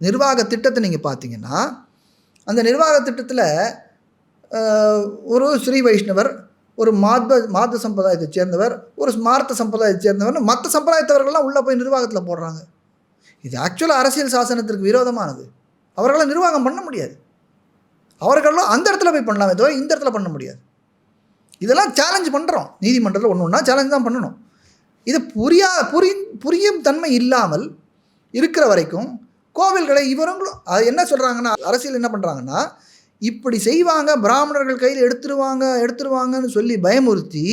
[SPEAKER 1] நிர்வாக திட்டத்தை நீங்கள் பார்த்தீங்கன்னா, அந்த நிர்வாக திட்டத்தில் ஒரு ஸ்ரீ வைஷ்ணவர், ஒரு மாத சம்பிரதாயத்தை சேர்ந்தவர், ஒரு ஸ்மார்த்த சம்பிரதாயத்தை சேர்ந்தவர், மற்ற சம்பிரதாயத்தவர்கள்லாம் உள்ளே போய் நிர்வாகத்தில் போடுறாங்க. இது ஆக்சுவலாக அரசியல் சாசனத்திற்கு விரோதமானது. அவர்களை நிர்வாகம் பண்ண முடியாது. அவர்களெல்லாம் அந்த இடத்துல போய் பண்ணலாமே தவிர இந்த இடத்துல பண்ண முடியாது. இதெல்லாம் சேலஞ்ச் பண்ணுறோம். நீதிமன்றத்தில் ஒன்று சேலஞ்ச் தான் பண்ணணும். இது புரியும் தன்மை இல்லாமல் இருக்கிற வரைக்கும் கோவில்களை இவங்களும் அது என்ன சொல்கிறாங்கன்னா, அரசியல் என்ன பண்ணுறாங்கன்னா, இப்படி செய்வாங்க, பிராமணர்கள் கையில் எடுத்துருவாங்கன்னு சொல்லி பயமுறுத்தி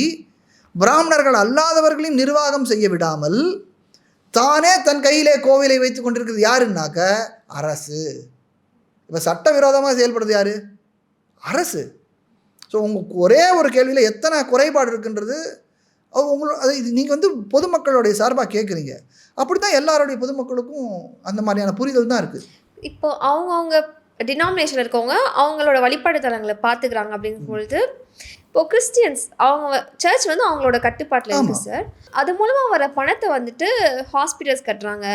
[SPEAKER 1] பிராமணர்கள் அல்லாதவர்களையும் நிர்வாகம் செய்ய விடாமல் தானே தன் கையிலே கோவிலை வைத்து கொண்டிருக்கிறது யாருன்னாக்க அரசு. இப்போ சட்டவிரோதமாக செயல்படுறது யார்? அரசு. ஸோ உங்களுக்கு ஒரே ஒரு கேள்வியில் எத்தனை குறைபாடு இருக்குன்றது அது நீங்கள் வந்து பொதுமக்களுடைய சார்பாக கேட்குறீங்க. அப்படி தான் எல்லாருடைய பொதுமக்களுக்கும் அந்த மாதிரியான புரிதல் தான் இருக்குது.
[SPEAKER 2] இப்போ அவங்க டினாமினேஷன் இருக்கவங்க அவங்களோட வழிபாடு தலங்களை பார்த்துக்கிறாங்க அப்படிங்கும் பொழுது, இப்போது கிறிஸ்டியன்ஸ் அவங்க சர்ச் வந்து அவங்களோட கட்டுப்பாட்டில் இருக்குது சார். அது மூலமாக வர பணத்தை வந்துட்டு ஹாஸ்பிட்டல்ஸ் கட்டுறாங்க,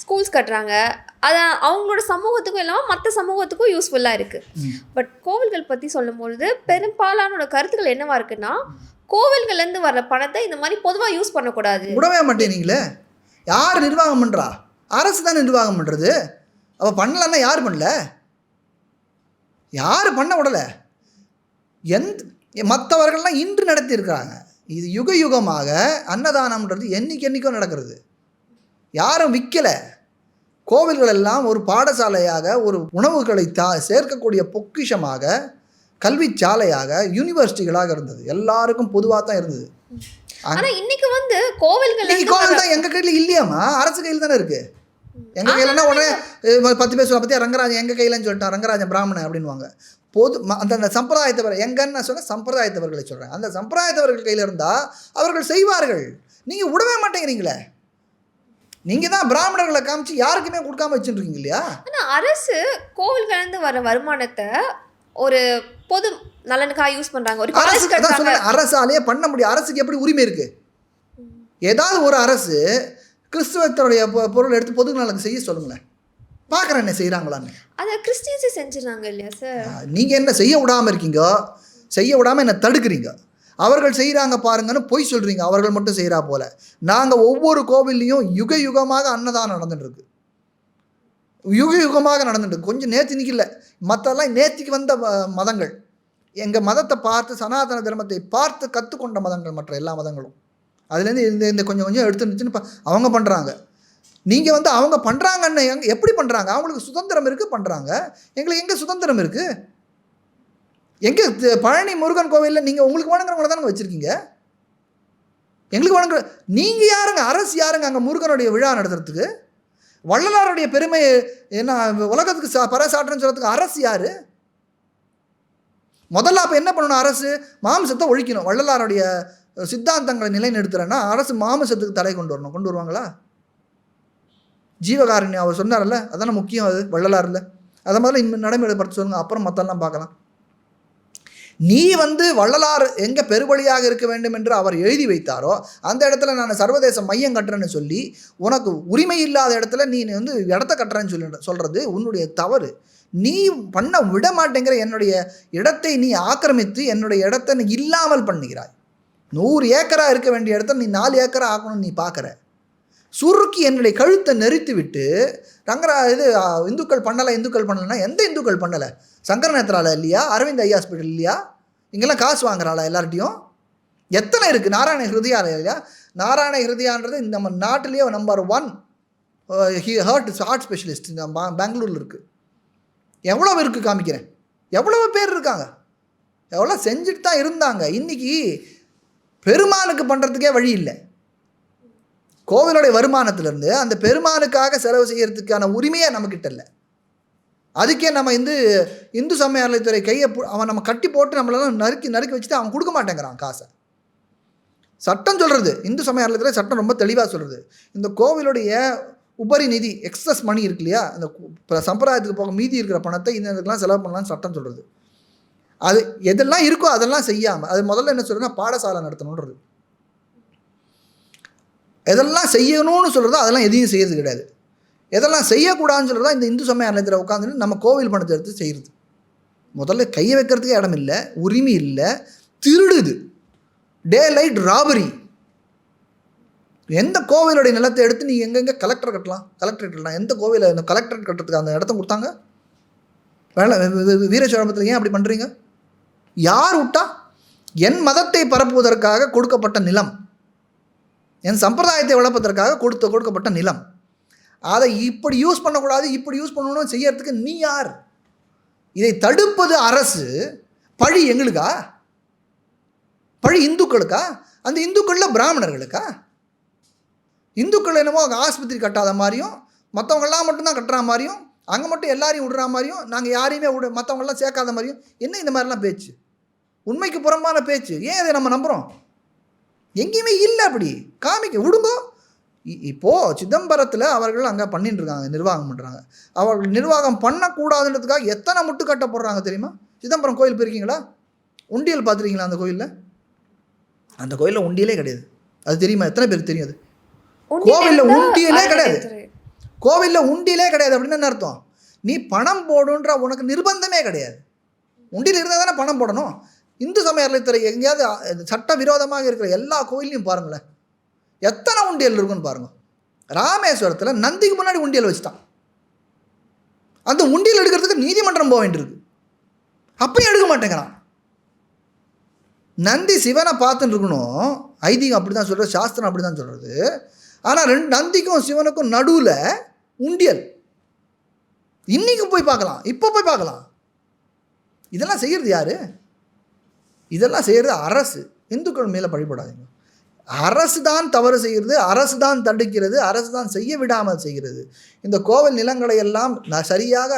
[SPEAKER 2] ஸ்கூல்ஸ் கட்டுறாங்க. அதை அவங்களோட சமூகத்துக்கும் இல்லாமல் மற்ற சமூகத்துக்கும் யூஸ்ஃபுல்லாக இருக்குது. பட் கோவில்கள் பற்றி சொல்லும்பொழுது பெரும்பாலானோட கருத்துக்கள் என்னவா இருக்குன்னா, கோவில்கள்லேருந்து வர பணத்தை இந்த மாதிரி பொதுவாக யூஸ் பண்ணக்கூடாது.
[SPEAKER 1] விடவே மாட்டேனீங்களே. யார் நிர்வாகம் பண்ணுறா? அரசு தான் நிர்வாகம் பண்ணுறது. அவள் பண்ணலன்னா யார் பண்ணல? யார் பண்ண விடலை? மற்றவர்கள்லாம் இன்று நடத்தியிருக்கிறாங்க. இது யுகமாக அன்னதானம்ன்றது என்றைக்கோ நடக்கிறது. யாரும் விற்கலை. கோவில்கள் எல்லாம் ஒரு பாடசாலையாக, ஒரு உணவுகளை சேர்க்கக்கூடிய பொக்கிஷமாக, கல்வி சாலையாக, யூனிவர்சிட்டிகளாக இருந்தது. எல்லாருக்கும் பொதுவாக தான் இருந்தது.
[SPEAKER 2] ஆனால் இன்னைக்கு வந்து கோவில்
[SPEAKER 1] தான் எங்கள் கையில் இல்லையாம்மா, அரசு கையில் தானே இருக்குது. எங்கள் கையிலன்னா உடனே 10 பேர் சொல்ல பற்றியா ரங்கராஜன் எங்கள் கையிலன்னு சொல்லிட்டான், ரங்கராஜன் பிராமணன் அப்படின்வாங்க. அந்த சம்பிரதாயத்தவர் எங்கன்னு நான் சொன்னேன், சம்பிரதாயத்தவர்களை சொல்கிறேன். அந்த சம்பிரதாயத்தவர்கள் கையில் இருந்தால் அவர்கள் செய்வார்கள். நீங்கள் விடவே மாட்டேங்கிறீங்களே. நீங்கள் தான் பிராமணர்களை காமிச்சு யாருக்குமே கொடுக்காம வச்சுருக்கீங்க இல்லையா?
[SPEAKER 2] ஆனால் அரசு கோவில்கள்லேருந்து வர வருமானத்தை ஒரு பொது நலனுக்காக யூஸ் பண்ணுறாங்க. ஒரு
[SPEAKER 1] அரசாலேயே பண்ண முடியும். அரசுக்கு எப்படி உரிமை இருக்குது? ஏதாவது ஒரு அரசு கிறிஸ்துவத்தோடைய பொருள் எடுத்து பொது நலனுக்கு செய்ய சொல்லுங்களேன், பார்க்குறேன் என்ன செய்கிறாங்களான்னு.
[SPEAKER 2] அதை கிறிஸ்டியன்ஸே செஞ்சுருந்தாங்க இல்லையா சார்?
[SPEAKER 1] நீங்கள் என்ன செய்ய விடாமல் இருக்கீங்க, செய்ய விடாமல் என்ன தடுக்கிறீங்க. அவர்கள் செய்கிறாங்க பாருங்கன்னு பொய் சொல்கிறீங்க. அவர்கள் மட்டும் செய்கிறா போல். நாங்கள் ஒவ்வொரு கோவில்லையும் யுகமாக அன்னதானம் நடந்துட்டுருக்கு. யுகமாக நடந்துட்டுருக்கு. கொஞ்சம் நேற்று இல்லை, மற்றெல்லாம் நேற்றுக்கு வந்த மதங்கள். எங்கள் மதத்தை பார்த்து, சனாதன தர்மத்தை பார்த்து கற்றுக்கொண்ட மதங்கள் மற்ற எல்லா மதங்களும். அதுலேருந்து இந்த கொஞ்சம் எடுத்துருந்துச்சுன்னு அவங்க பண்ணுறாங்க. நீங்கள் வந்து அவங்க பண்ணுறாங்கன்னு எப்படி பண்ணுறாங்க? அவங்களுக்கு சுதந்திரம் இருக்குது, பண்ணுறாங்க. எங்களுக்கு எங்கே சுதந்திரம் இருக்குது? எங்கே பழனி முருகன் கோவிலில் நீங்கள் உங்களுக்கு வணங்குறவங்கள தானே வச்சுருக்கீங்க. எங்களுக்கு வணங்குற நீங்கள் யாருங்க? அரசு யாருங்க அங்கே முருகனுடைய விழா நடத்துறதுக்கு? வள்ளலாருடைய பெருமை என்ன உலகத்துக்கு பறைசாற்றுன்னு சொல்கிறதுக்கு அரசு யார்? முதல்ல அப்போ என்ன பண்ணணும்? அரசு மாமிசத்தை ஒழிக்கணும். வள்ளலாருடைய சித்தாந்தங்களை நிலைநிறுத்துறேன்னா அரசு மாமிசத்துக்கு தடை கொண்டு வருவாங்களா? ஜீவகாருண்யம் அவர் சொன்னார்ல, அதானே முக்கியம். அது வள்ளலாரில் அதை முதல்ல நடைமுறைப்படுத்த சொல்லுங்கள், அப்புறம் மற்றெல்லாம் பார்க்கலாம். நீ வந்து வள்ளலார் எங்கே பெருவழியாக இருக்க வேண்டும் என்று அவர் எழுதி வைத்தாரோ அந்த இடத்துல நான் சர்வதேச மையம் கட்டுறேன்னு சொல்லி உனக்கு உரிமை இல்லாத இடத்துல நீ வந்து இடத்த கட்டுறேன்னு சொல்கிறது உன்னுடைய தவறு. நீ பண்ண விட மாட்டேங்கிற என்னுடைய இடத்தை நீ ஆக்கிரமித்து என்னுடைய இடத்தை நீ இல்லாமல் பண்ணுகிறாய். 100 ஏக்கராக இருக்க வேண்டிய இடத்த நீ 4 ஏக்கரா ஆக்கணும்னு நீ பார்க்குற. சுருக்கி என்னுடைய கழுத்தை நெறித்து விட்டு இந்துக்கள் பண்ணலைன்னா எந்த இந்துக்கள் பண்ணலை? சங்கர நேத்ரால இல்லையா? அரவிந்த் ஐ ஹாஸ்பிட்டல் இல்லையா? இங்கெல்லாம் காசு வாங்குறாளா எல்லார்ட்டையும்? எத்தனை இருக்குது? நாராயண ஹிருதயா இல்லையா? நாராயண ஹிருதயான்றது நம்ம நாட்டிலேயே நம்பர் 1 ஹார்ட் ஸ்பெஷலிஸ்ட் பெங்களூரில் இருக்குது. எவ்வளோ இருக்குது காமிக்கிறேன். எவ்வளோ பேர் இருக்காங்க, எவ்வளோ செஞ்சுட்டு தான் இருந்தாங்க. இன்றைக்கி பெருமானுக்கு பண்ணுறதுக்கே வழி இல்லை. கோவிலுடைய வருமானத்திலேருந்து அந்த பெருமானுக்காக செலவு செய்கிறதுக்கான உரிமையே நம்மக்கிட்ட இல்லை. அதுக்கே நம்ம இந்து சமய அறநிலையத்துறை கையை அவன் நம்ம கட்டி போட்டு நம்மளெல்லாம் நறுக்கி வச்சுட்டு அவன் கொடுக்க மாட்டேங்கிறான் காசை. சட்டம் சொல்கிறது, இந்து சமய அறநிலையத்துறை சட்டம் ரொம்ப தெளிவாக சொல்கிறது, இந்த கோவிலுடைய உபரி நிதி எக்ஸஸ் மணி இருக்கு இல்லையா, அந்த சம்பிரதாயத்துக்கு போக மீதி இருக்கிற பணத்தை இதுக்கெல்லாம் செலவு பண்ணலாம்னு சட்டம் சொல்கிறது. அது எதெல்லாம் இருக்கோ அதெல்லாம் செய்யாமல், அது முதல்ல என்ன சொல்கிறதுன்னா பாடசாலை நடத்தணுன்றது. எதெல்லாம் செய்யணும்னு சொல்கிறதோ அதெல்லாம் எதையும் செய்யறது கிடையாது. எதெல்லாம் செய்யக்கூடாதுன்னு சொல்கிறதா இந்த இந்து சமய அறநிலையத்தில் உட்காந்துட்டு நம்ம கோவில் பணத்தை எடுத்து செய்கிறது. முதல்ல கையை வைக்கிறதுக்கு இடம் இல்லை, உரிமை இல்லை, திருடுது, டே லைட் ராபரி. எந்த கோவிலுடைய நிலத்தை எடுத்து நீங்கள் எங்கெங்கே கலெக்டர் கட்டலாம், கலெக்டரேட் கட்டலாம். எந்த கோவிலை இந்த கலெக்டரேட் கட்டுறதுக்கு அந்த இடத்த கொடுத்தாங்க? வீரசோழபத்தில் ஏன் அப்படி பண்ணுறீங்க? யார் விட்டா? என் மதத்தை பரப்புவதற்காக கொடுக்கப்பட்ட நிலம், என் சம்பிரதாயத்தை வளர்ப்பதற்காக கொடுக்கப்பட்ட நிலம், அதை இப்படி யூஸ் பண்ணக்கூடாது, இப்படி யூஸ் பண்ணணும்னு செய்யறதுக்கு நீ யார்? இதை தடுப்பது அரசு. பழி எங்களுக்கா? பழி இந்துக்களுக்கா? அந்த இந்துக்களில் பிராமணர்களுக்கா? இந்துக்கள் என்னமோ ஆஸ்பத்திரி கட்டாத மாதிரியும், மற்றவங்களாம் மட்டும்தான் கட்டுற மாதிரியும், அங்கே மட்டும் எல்லாரையும் விடுற மாதிரியும், நாங்கள் யாரையுமே மற்றவங்களாம் சேர்க்காத மாதிரியும், என்ன இந்த மாதிரிலாம் பேச்சு? உண்மைக்கு புறம்பான பேச்சு. ஏன் அதை நம்ம நம்புகிறோம்? எங்கேயுமே இல்லை. அப்படி காமிக்க விடுங்க. இப்போது சிதம்பரத்தில் அவர்கள் அங்கே பண்ணிட்டு இருக்காங்க, நிர்வாகம் பண்ணுறாங்க. அவர்கள் நிர்வாகம் பண்ணக்கூடாதுன்றதுக்காக எத்தனை முட்டுக்கட்டை போடுறாங்க தெரியுமா? சிதம்பரம் கோயில் போயிருக்கீங்களா? உண்டியல் பார்த்துருக்கீங்களா? அந்த கோயிலில், அந்த கோயிலில் உண்டியலே கிடையாது. அது தெரியுமா? எத்தனை பேருக்கு தெரியும்? அது கோவிலில் உண்டியலே கிடையாது. கோவிலில் உண்டியலே கிடையாது அப்படின்னு என்ன அர்த்தம்? நீ பணம் போடுன்ற உனக்கு நிர்பந்தமே கிடையாது. உண்டியில் இருந்தால் தானே பணம் போடணும். இந்து சமய அறநிலையத்துறை எங்கேயாவது சட்ட விரோதமாக இருக்கிற எல்லா கோயிலையும் பாருங்களேன், எத்தனை உண்டியல் இருக்குன்னு பாருங்க. ராமேஸ்வரத்தில் நந்திக்கு முன்னாடி உண்டியல் வச்சுட்டான். அந்த உண்டியல் எடுக்கிறதுக்கு நீதிமன்றம் போக வேண்டியிருக்கு. அப்பயும் எடுக்க மாட்டேங்கிறான். நந்தி சிவனை பார்த்துட்டு இருக்கணும், ஐதீகம் அப்படி தான் சொல்கிறது, சாஸ்திரம் அப்படி தான் சொல்கிறது. ஆனால் நந்திக்கும் சிவனுக்கும் நடுவில் உண்டியல். இன்றைக்கும் போய் பார்க்கலாம், இப்போ போய் பார்க்கலாம். இதெல்லாம் செய்கிறது யார்? இதெல்லாம் செய்கிறது அரசு. இந்துக்கள் மேலே பழிபடாதீங்க. அரசு தான் தவறு செய்கிறது, அரசு தான் தடுக்கிறது, அரசு தான் செய்ய விடாமல் செய்கிறது. இந்த கோவில் நிலங்களை எல்லாம் சரியாக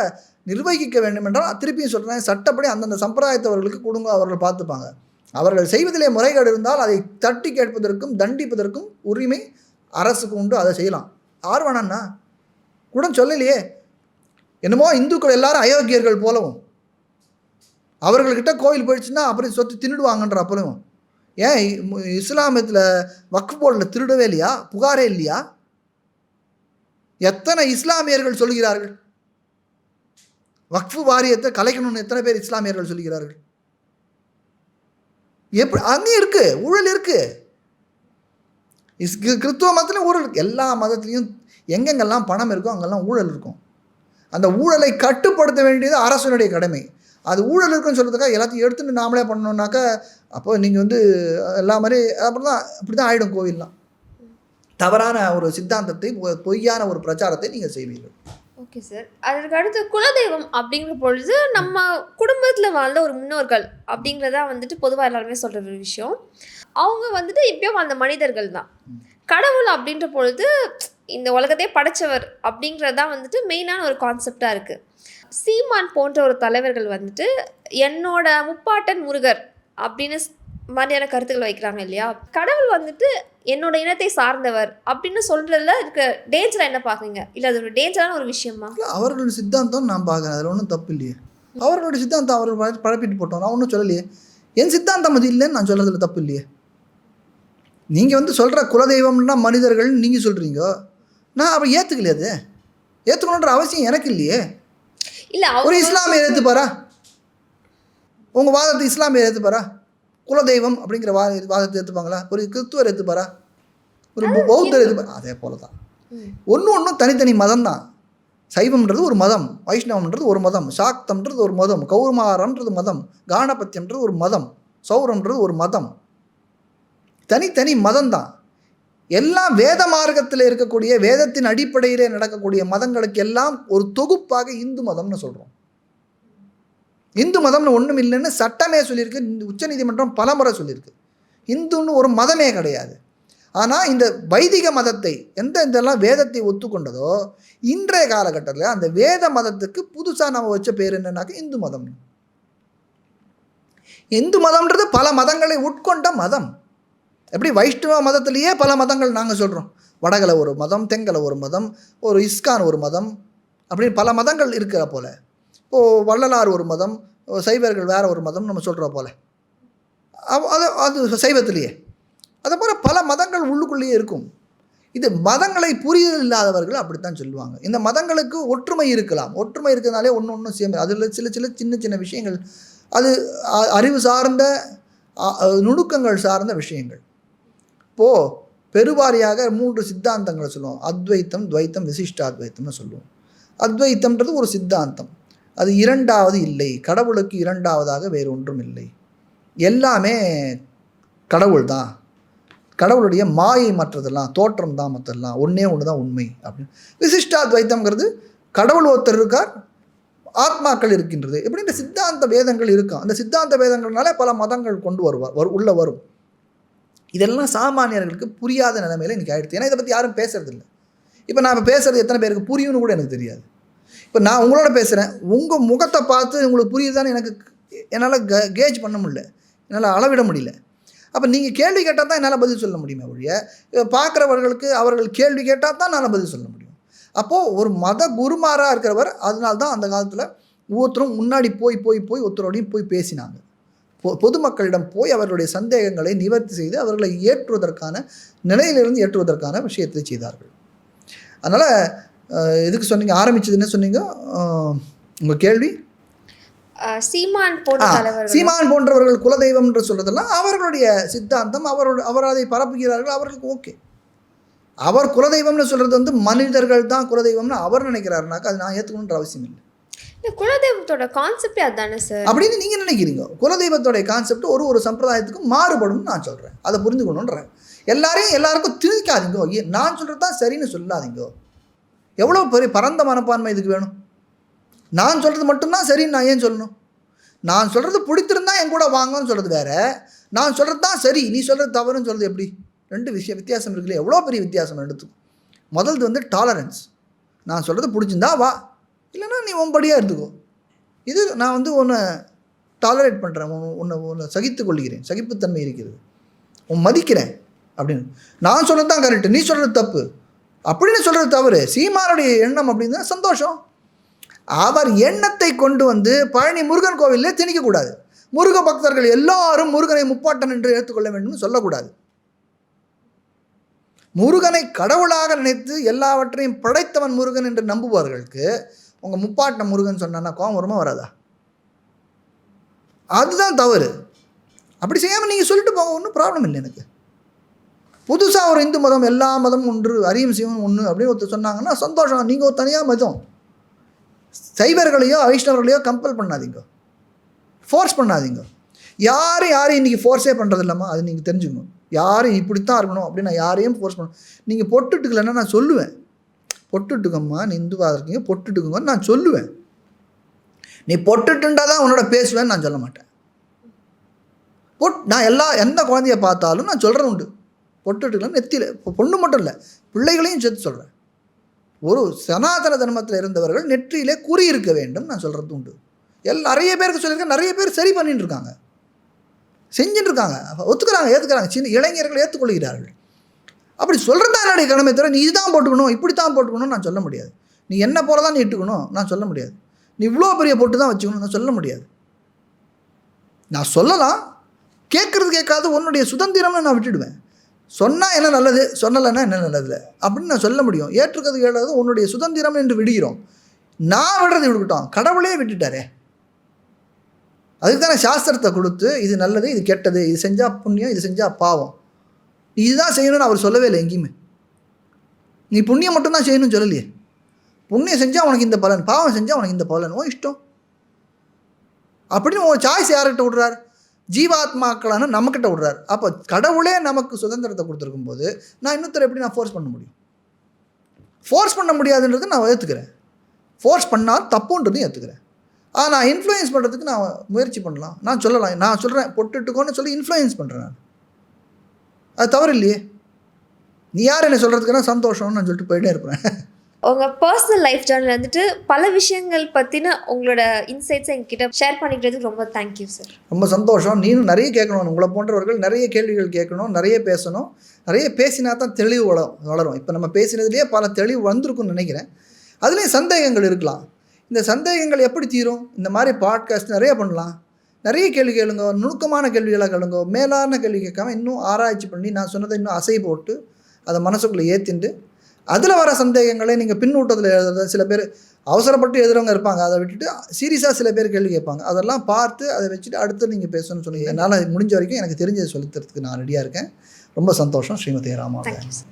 [SPEAKER 1] நிர்வகிக்க வேண்டும் என்றால் திருப்பியும் சொல்கிறேன், சட்டப்படி அந்தந்த சம்பிரதாயத்தவர்களுக்கு கொடுங்க, அவர்கள் பார்த்துப்பாங்க. அவர்கள் செய்வதிலே முறைகேடு இருந்தால் அதை தட்டி கேட்பதற்கும் தண்டிப்பதற்கும் உரிமை அரசுக்கு உண்டு. அதை செய்யலாம். யார் வேணான்னா கூட சொல்லலையே. என்னமோ இந்துக்கள் எல்லாரும் அயோக்கியர்கள் போலவும், அவர்கள்கிட்ட கோவில் போயிடுச்சுன்னா அப்புறம் சொத்து தின்னுடுவாங்கன்ற அப்பவும். ஏன் இஸ்லாமியத்தில் வக்ஃப் போர்டில் திருடவே இல்லையா? புகாரே இல்லையா? எத்தனை இஸ்லாமியர்கள் சொல்கிறார்கள்? வக்ஃப் வாரியத்தை கலைக்கணும்னு எத்தனை பேர் இஸ்லாமியர்கள் சொல்கிறார்கள்? எப்படி? அங்கேயும் இருக்குது ஊழல் இருக்குது. கிறிஸ்துவ மதத்துலையும் ஊழல் இருக்குது. எல்லா மதத்துலேயும் எங்கெங்கெல்லாம் பணம் இருக்கோ அங்கெல்லாம் ஊழல் இருக்கும். அந்த ஊழலை கட்டுப்படுத்த வேண்டியது அரசனுடைய கடமை. அது ஊழல் இருக்குன்னு சொல்கிறதுக்காக எல்லாத்தையும் எடுத்துகிட்டு நாமளே பண்ணணுன்னாக்கா அப்போ நீங்கள் எல்லா மாதிரி அப்படி தான் ஆகிடும். கோவில்லாம் தவறான ஒரு சித்தாந்தத்தை, பொய்யான ஒரு பிரச்சாரத்தை நீங்கள் செய்வீர்கள்.
[SPEAKER 2] Okay sir. அதற்கு அடுத்து குலதெய்வம் அப்படிங்கிற பொழுது நம்ம குடும்பத்தில் வாழ்ந்த ஒரு முன்னோர்கள் அப்படிங்கிறதா பொதுவாக எல்லாருமே சொல்கிற ஒரு விஷயம். அவங்க இப்பயோ அந்த மனிதர்கள் தான். கடவுள் அப்படின்ற பொழுது இந்த உலகத்தையே படைச்சவர் அப்படிங்கிறது தான் மெயினான ஒரு கான்செப்டாக இருக்குது. சீமான் போன்ற ஒரு தலைவர்கள் என்னோட முப்பாட்டன் முருகர் அப்படின்னு மாதிரியான கருத்துக்கள் வைக்கிறாங்க இல்லையா? கடவுள் என்னோட இனத்தை சார்ந்தவர் அப்படின்னு சொல்கிறதுல இருக்க டேஞ்சரை என்ன பார்க்குறீங்க? இல்லை அது ஒரு டேஞ்சரான ஒரு விஷயமா?
[SPEAKER 1] அவர்களோட சித்தாந்தம் நான் பார்க்குறேன், அதில் ஒன்றும் தப்பு இல்லையே. அவர்களோட சித்தாந்தம் அவர்கள் பழப்பிட்டு போட்டோம், நான் ஒன்றும் சொல்லலையே. என் சித்தாந்தம் அது இல்லைன்னு நான் சொல்கிறதுல தப்பு இல்லையே. நீங்கள் சொல்கிற குலதெய்வம்னா மனிதர்கள் நீங்கள் சொல்கிறீங்க, நான் அப்போ ஏற்றுக்கலையே. அது ஏற்றுக்கணுன்ற அவசியம் எனக்கு இல்லையே.
[SPEAKER 2] இல்லை,
[SPEAKER 1] ஒரு இஸ்லாமிய ஏற்றுப்பாரா? உங்கள் வாதத்தை இஸ்லாமிய ஏற்றுப்பாரா? குலதெய்வம் அப்படிங்கிற வாதத்தை ஏற்றுப்பாங்களா? ஒரு கிறிஸ்துவர் ஏற்றுப்பாரா? ஒரு பௌத்தர் ஏற்றுப்பாரா? அதே போல தான் ஒன்றும் தனித்தனி மதம் தான். சைவம்ன்றது ஒரு மதம், வைஷ்ணவம்ன்றது ஒரு மதம், சாக்தம்ன்றது ஒரு மதம், கௌமாரம்ன்றது மதம், காணபத்தியம்ன்றது ஒரு மதம், சௌரம்ன்றது ஒரு மதம். தனித்தனி மதம் தான். எல்லாம் வேத மார்க்கத்தில் இருக்கக்கூடிய, வேதத்தின் அடிப்படையிலே நடக்கக்கூடிய மதங்களுக்கு எல்லாம் ஒரு தொகுப்பாக இந்து மதம்னு சொல்கிறோம். இந்து மதம்னு ஒன்றும் இல்லைன்னு சட்டமே சொல்லியிருக்கு, உச்சநீதிமன்றம் பலமுறை சொல்லியிருக்கு. இந்துன்னு ஒரு மதமே கிடையாது. ஆனால் இந்த வைதிக மதத்தை இதெல்லாம் வேதத்தை ஒத்துக்கொண்டதோ இன்றைய காலகட்டத்தில் அந்த வேத மதத்துக்கு புதுசாக நம்ம வச்ச பேர் என்னன்னாக்க இந்து மதம். இந்து மதம்ன்றது பல மதங்களை உட்கொண்ட மதம். எப்படி வைஷ்ணவ மதத்திலேயே பல மதங்கள் நாங்கள் சொல்கிறோம். வடகலை ஒரு மதம், தெங்கலை ஒரு மதம், ஒரு இஸ்கான் ஒரு மதம், அப்படின்னு பல மதங்கள் இருக்கிற போல். இப்போது வள்ளலார் ஒரு மதம், சைவர்கள் வேறு ஒரு மதம் நம்ம சொல்கிற போல். அது சைவத்திலேயே அதை போல் பல மதங்கள் உள்ளுக்குள்ளேயே இருக்கும். இது மதங்களை புரிதல் இல்லாதவர்கள் அப்படித்தான் சொல்லுவாங்க. இந்த மதங்களுக்கு ஒற்றுமை இருக்கலாம், ஒற்றுமை இருக்கிறதுனாலே ஒன்று சேம். அதில் சில சின்ன சின்ன விஷயங்கள், அது அறிவு சார்ந்த நுணுக்கங்கள் சார்ந்த விஷயங்கள். இப்போது பெருவாரியாக 3 சித்தாந்தங்களை சொல்லுவோம். அத்வைத்தம், துவைத்தம், விசிஷ்டாத்வைத்தம்னு சொல்லுவோம். அத்வைத்தம்ன்றது ஒரு சித்தாந்தம். அது இரண்டாவது இல்லை, கடவுளுக்கு இரண்டாவதாக வேறு ஒன்றும் இல்லை, எல்லாமே கடவுள் தான், கடவுளுடைய மாயை மற்றதெல்லாம் தோற்றம் தான், மற்றெல்லாம் ஒன்றே ஒன்று தான் உண்மை அப்படின்னு. விசிஷ்டாத்வைத்தம்ங்கிறது கடவுள் ஒருத்தர் இருக்கார், ஆத்மாக்கள் இருக்கின்றது, இப்படின்ற சித்தாந்த வேதங்கள் இருக்கும். அந்த சித்தாந்த வேதங்கள்னால பல மதங்கள் கொண்டு உள்ள வரும். இதெல்லாம் சாமானியர்களுக்கு புரியாத நிலைமையில் இன்றைக்கி ஆகிடுது. ஏன்னா இதை பற்றி யாரும் பேசுறதில்லை. இப்போ நான் இப்போ பேசுகிறது எத்தனை பேருக்கு புரியும்னு கூட எனக்கு தெரியாது. இப்போ நான் உங்களோட பேசுகிறேன், உங்கள் முகத்தை பார்த்து உங்களுக்கு புரியுதான்னு என்னால் கேஜ் பண்ண முடியல, என்னால் அளவிட முடியல. அப்போ நீங்கள் கேள்வி கேட்டால் தான் என்னால் பதில் சொல்ல முடியுமே ஒழிய, பார்க்குறவர்களுக்கு அவர்கள் கேள்வி கேட்டால் தான் என்னால் பதில் சொல்ல முடியும். அப்போது ஒரு மத குருமாராக இருக்கிறவர், அதனால்தான் அந்த காலத்தில் ஒவ்வொருத்தரும் முன்னாடி போய் ஒருத்தரோடையும் போய் பேசினாங்க. பொதுமக்களிடம் போய் அவர்களுடைய சந்தேகங்களை நிவர்த்தி செய்து அவர்களை ஏற்றுவதற்கான நிலையிலிருந்து ஏற்றுவதற்கான விஷயத்தை செய்தார்கள். அதனால் எதுக்கு சொன்னீங்க, ஆரம்பிச்சது என்ன சொன்னீங்க உங்கள் கேள்வி?
[SPEAKER 2] சீமான்
[SPEAKER 1] போன்றவர்கள் குலதெய்வம் என்று சொல்றதெல்லாம் அவர்களுடைய சித்தாந்தம், அவர் அதை பரப்புகிறார்கள், அவர்களுக்கு ஓகே. அவர் குலதெய்வம்னு சொல்றது மனிதர்கள் தான் குலதெய்வம்னு அவர் நினைக்கிறாருனாக்கா அது நான் ஏற்றுக்கணுன்ற அவசியம் இல்லை.
[SPEAKER 2] குலதெய்வத்தோட கான்செப்டே அதானே சார்
[SPEAKER 1] அப்படின்னு நீங்கள் நினைக்கிறீங்க. குலதெய்வத்தோடைய கான்செப்ட் ஒரு சம்பிரதாயத்துக்கும் மாறுபடும் நான் சொல்கிறேன், அதை புரிஞ்சுக்கணுன்றேன். எல்லாருக்கும் திணிக்காதீங்க, நான் சொல்கிறது தான் சரின்னு சொல்லாதீங்க. எவ்வளோ பெரிய பரந்த மனப்பான்மை இதுக்கு வேணும்? நான் சொல்கிறது மட்டும்தான் சரின்னு நான் ஏன் சொல்லணும்? நான் சொல்கிறது பிடித்திருந்தா என் கூட வாங்கன்னு சொல்கிறது வேற, நான் சொல்கிறது தான் சரி நீ சொல்கிறது தவறுன்னு சொல்கிறது எப்படி? 2 வித்தியாசம் இருக்குல்ல, எவ்வளோ பெரிய வித்தியாசம் எடுத்துக்கும். முதல்து டாலரன்ஸ். நான் சொல்கிறது பிடிச்சிருந்தா வா, இல்லைன்னா நீ உன்படியாக எடுத்துக்கோ. இது நான் உன்னை டாலரேட் பண்ணுறேன், உன்னை சகித்து கொள்கிறேன், சகிப்புத்தன்மை இருக்கிறது, மதிக்கிறேன் அப்படின்னு. நான் சொல்கிறது தான் கரெக்டு, நீ சொல்கிறது தப்பு அப்படின்னு சொல்கிறது தவறு. சீமானுடைய எண்ணம் அப்படின்னா சந்தோஷம். அவர் எண்ணத்தை கொண்டு பழனி முருகன் கோவிலில் திணிக்கக்கூடாது. முருக பக்தர்கள் எல்லாரும் முருகனை முப்பாட்டன் என்று ஏற்றுக்கொள்ள வேண்டும் சொல்லக்கூடாது. முருகனை கடவுளாக நினைத்து எல்லாவற்றையும் படைத்தவன் முருகன் என்று நம்புபவர்களுக்கு உங்கள் முப்பாட்டின முருகன் சொன்னா கோபம் வருமா வராதா? அதுதான் தவறு. அப்படி செய்யாமல் நீங்கள் சொல்லிட்டு போங்க, ஒன்றும் ப்ராப்ளம் இல்லை எனக்கு. புதுசாக ஒரு இந்து மதம், எல்லா மதமும் ஒன்று, அரியும் சிவன் ஒன்று அப்படின்னு ஒருத்தர் சொன்னாங்கன்னா சந்தோஷம். நீங்கள் ஒரு தனியாக மதம், சைவர்களையோ வைஷ்ணவர்களையோ கம்பல் பண்ணாதீங்க, ஃபோர்ஸ் பண்ணாதீங்க. யாரையும் இன்றைக்கி ஃபோர்ஸே பண்ணுறது இல்லாமல் அது நீங்கள் தெரிஞ்சுக்கணும். யாரும் இப்படித்தான் இருக்கணும் அப்படின்னு நான் யாரையும் ஃபோர்ஸ் பண்ண. நீங்கள் பொட்டுட்டுக்கலன்னா நான் சொல்லுவேன், பொட்டுட்டுக்கம்மா நீ இந்துவாக இருக்கீங்க பொட்டுட்டுக்குங்கன்னு நான் சொல்லுவேன். நீ பொட்டுட்டுண்டா தான் உன்னோட பேசுவேன்னு நான் சொல்ல மாட்டேன். நான் எந்த குழந்தைய பார்த்தாலும் நான் சொல்கிறது உண்டு, பொட்டுட்டுக்கலாம் நெத்தியில். இப்போ பொண்ணு மட்டும் இல்லை, பிள்ளைகளையும் சேர்த்து சொல்கிறேன். ஒரு சனாதன தர்மத்தில் இருந்தவர்கள் நெற்றியிலே குறி இருக்க வேண்டும் நான் சொல்கிறது உண்டு. நிறைய பேருக்கு சொல்லியிருக்கேன், நிறைய பேர் சரி பண்ணிட்டு இருக்காங்க, செஞ்சுட்டு இருக்காங்க, ஒத்துக்கிறாங்க, ஏற்றுக்கிறாங்க. சின்ன இளைஞர்கள் ஏற்றுக்கொள்கிறார்கள். அப்படி சொல்கிறது தான் என்னுடைய கடமை தவிர நீ இதுதான் போட்டுக்கணும் இப்படித்தான் போட்டுக்கணும்னு நான் சொல்ல முடியாது. நீ என்ன போல தான் நீ இட்டுக்கணும் நான் சொல்ல முடியாது. நீ இவ்வளோ பெரிய பொட்டு தான் வச்சுக்கணும் நான் சொல்ல முடியாது. நான் சொல்லலாம், கேட்குறது கேட்காது உன்னுடைய சுதந்திரம்னு நான் விட்டுடுவேன். சொன்னால் என்ன நல்லது, சொல்லலைன்னா என்ன நல்லது அப்படின்னு நான் சொல்ல முடியும். ஏற்றுக்கிறது கேட்காது உன்னுடைய சுதந்திரம் என்று விடுகிறோம். நான் விடுறது விட்டுக்கிட்டோம், கடவுளே விட்டுட்டாரே. அதுக்கு தானே சாஸ்திரத்தை கொடுத்து இது நல்லது இது கெட்டது, இது செஞ்சால் புண்ணியம் இது செஞ்சால் பாவம், நீ இதுதான் செய்யணும்னு அவர் சொல்லவே இல்லை எங்கேயுமே. நீ புண்ணியம் மட்டும்தான் செய்யணும்னு சொல்லலையே. புண்ணியம் செஞ்சால் உனக்கு இந்த பலன், பாவம் செஞ்சால் உனக்கு இந்த பலன், இஷ்டம் அப்படின்னு உன் சாய்ஸ் யார்கிட்ட விடுறார்? ஜீவாத்மாக்களான நம்மக்கிட்ட விடுறார். அப்போ கடவுளே நமக்கு சுதந்திரத்தை கொடுத்துருக்கும் போது நான் இன்னொருத்தர் எப்படி நான் ஃபோர்ஸ் பண்ண முடியும்? ஃபோர்ஸ் பண்ண முடியாதுன்றது நான் ஏற்றுக்கிறேன், ஃபோர்ஸ் பண்ணால் தப்புன்றதையும் ஏற்றுக்கிறேன். நான் இன்ஃப்ளூயன்ஸ் பண்ணுறதுக்கு நான் முயற்சி பண்ணலாம், நான் சொல்லலாம், நான் சொல்கிறேன் பொட்டுட்டுக்கோன்னு சொல்லி இன்ஃப்ளூயன்ஸ் பண்ணுறேன் நான், அது தவறு இல்லையே. நீ யார் என்ன சொல்கிறதுக்குன்னா சந்தோஷம்னு நான் சொல்லிட்டு போயிட்டே இருப்பேன்.
[SPEAKER 2] உங்கள் பர்சனல் லைஃப் ஜேர்னல் வந்துட்டு பல விஷயங்கள் பற்றின உங்களோட இன்சைட்ஸை எங்ககிட்ட ஷேர் பண்ணிக்கிறதுக்கு ரொம்ப தேங்க்யூ சார்.
[SPEAKER 1] ரொம்ப சந்தோஷம். நீனும் நிறைய கேட்கணும். உங்களை போன்றவர்கள் நிறைய கேள்விகள் கேட்கணும், நிறைய பேசணும். நிறைய பேசினா தான் தெளிவு வளரும். இப்போ நம்ம பேசினதுலேயே பல தெளிவு வந்திருக்குன்னு நினைக்கிறேன். அதுலேயும் சந்தேகங்கள் இருக்கலாம். இந்த சந்தேகங்கள் எப்படி தீரும்? இந்த மாதிரி பாட்காஸ்ட் நிறைய பண்ணலாம். நிறைய கேள்வி கேளுங்க, நுணுக்கமான கேள்விகளாக கேளுங்க. மேலான கேள்வி கேட்காம இன்னும் ஆராய்ச்சி பண்ணி நான் சொன்னதை இன்னும் அசை போட்டு அதை மனசுக்குள்ளே ஏற்றிண்டு அதில் வர சந்தேகங்களை நீங்கள் பின்னூட்டத்தில் எழுதுறது. சில பேர் அவசரப்பட்டு எழுதுறவங்க இருப்பாங்க, அதை விட்டுட்டு சீரியஸாக சில பேர் கேள்வி கேட்பாங்க. அதெல்லாம் பார்த்து அதை வச்சுட்டு அடுத்து நீங்கள் பேசணும்னு சொல்லி என்னால் முடிஞ்ச வரைக்கும் எனக்கு தெரிஞ்சதை சொல்லித்தரத்துக்கு நான் ரெடியாக இருக்கேன். ரொம்ப சந்தோஷம். ஸ்ரீமதி ராமா.
[SPEAKER 2] Thank you sir.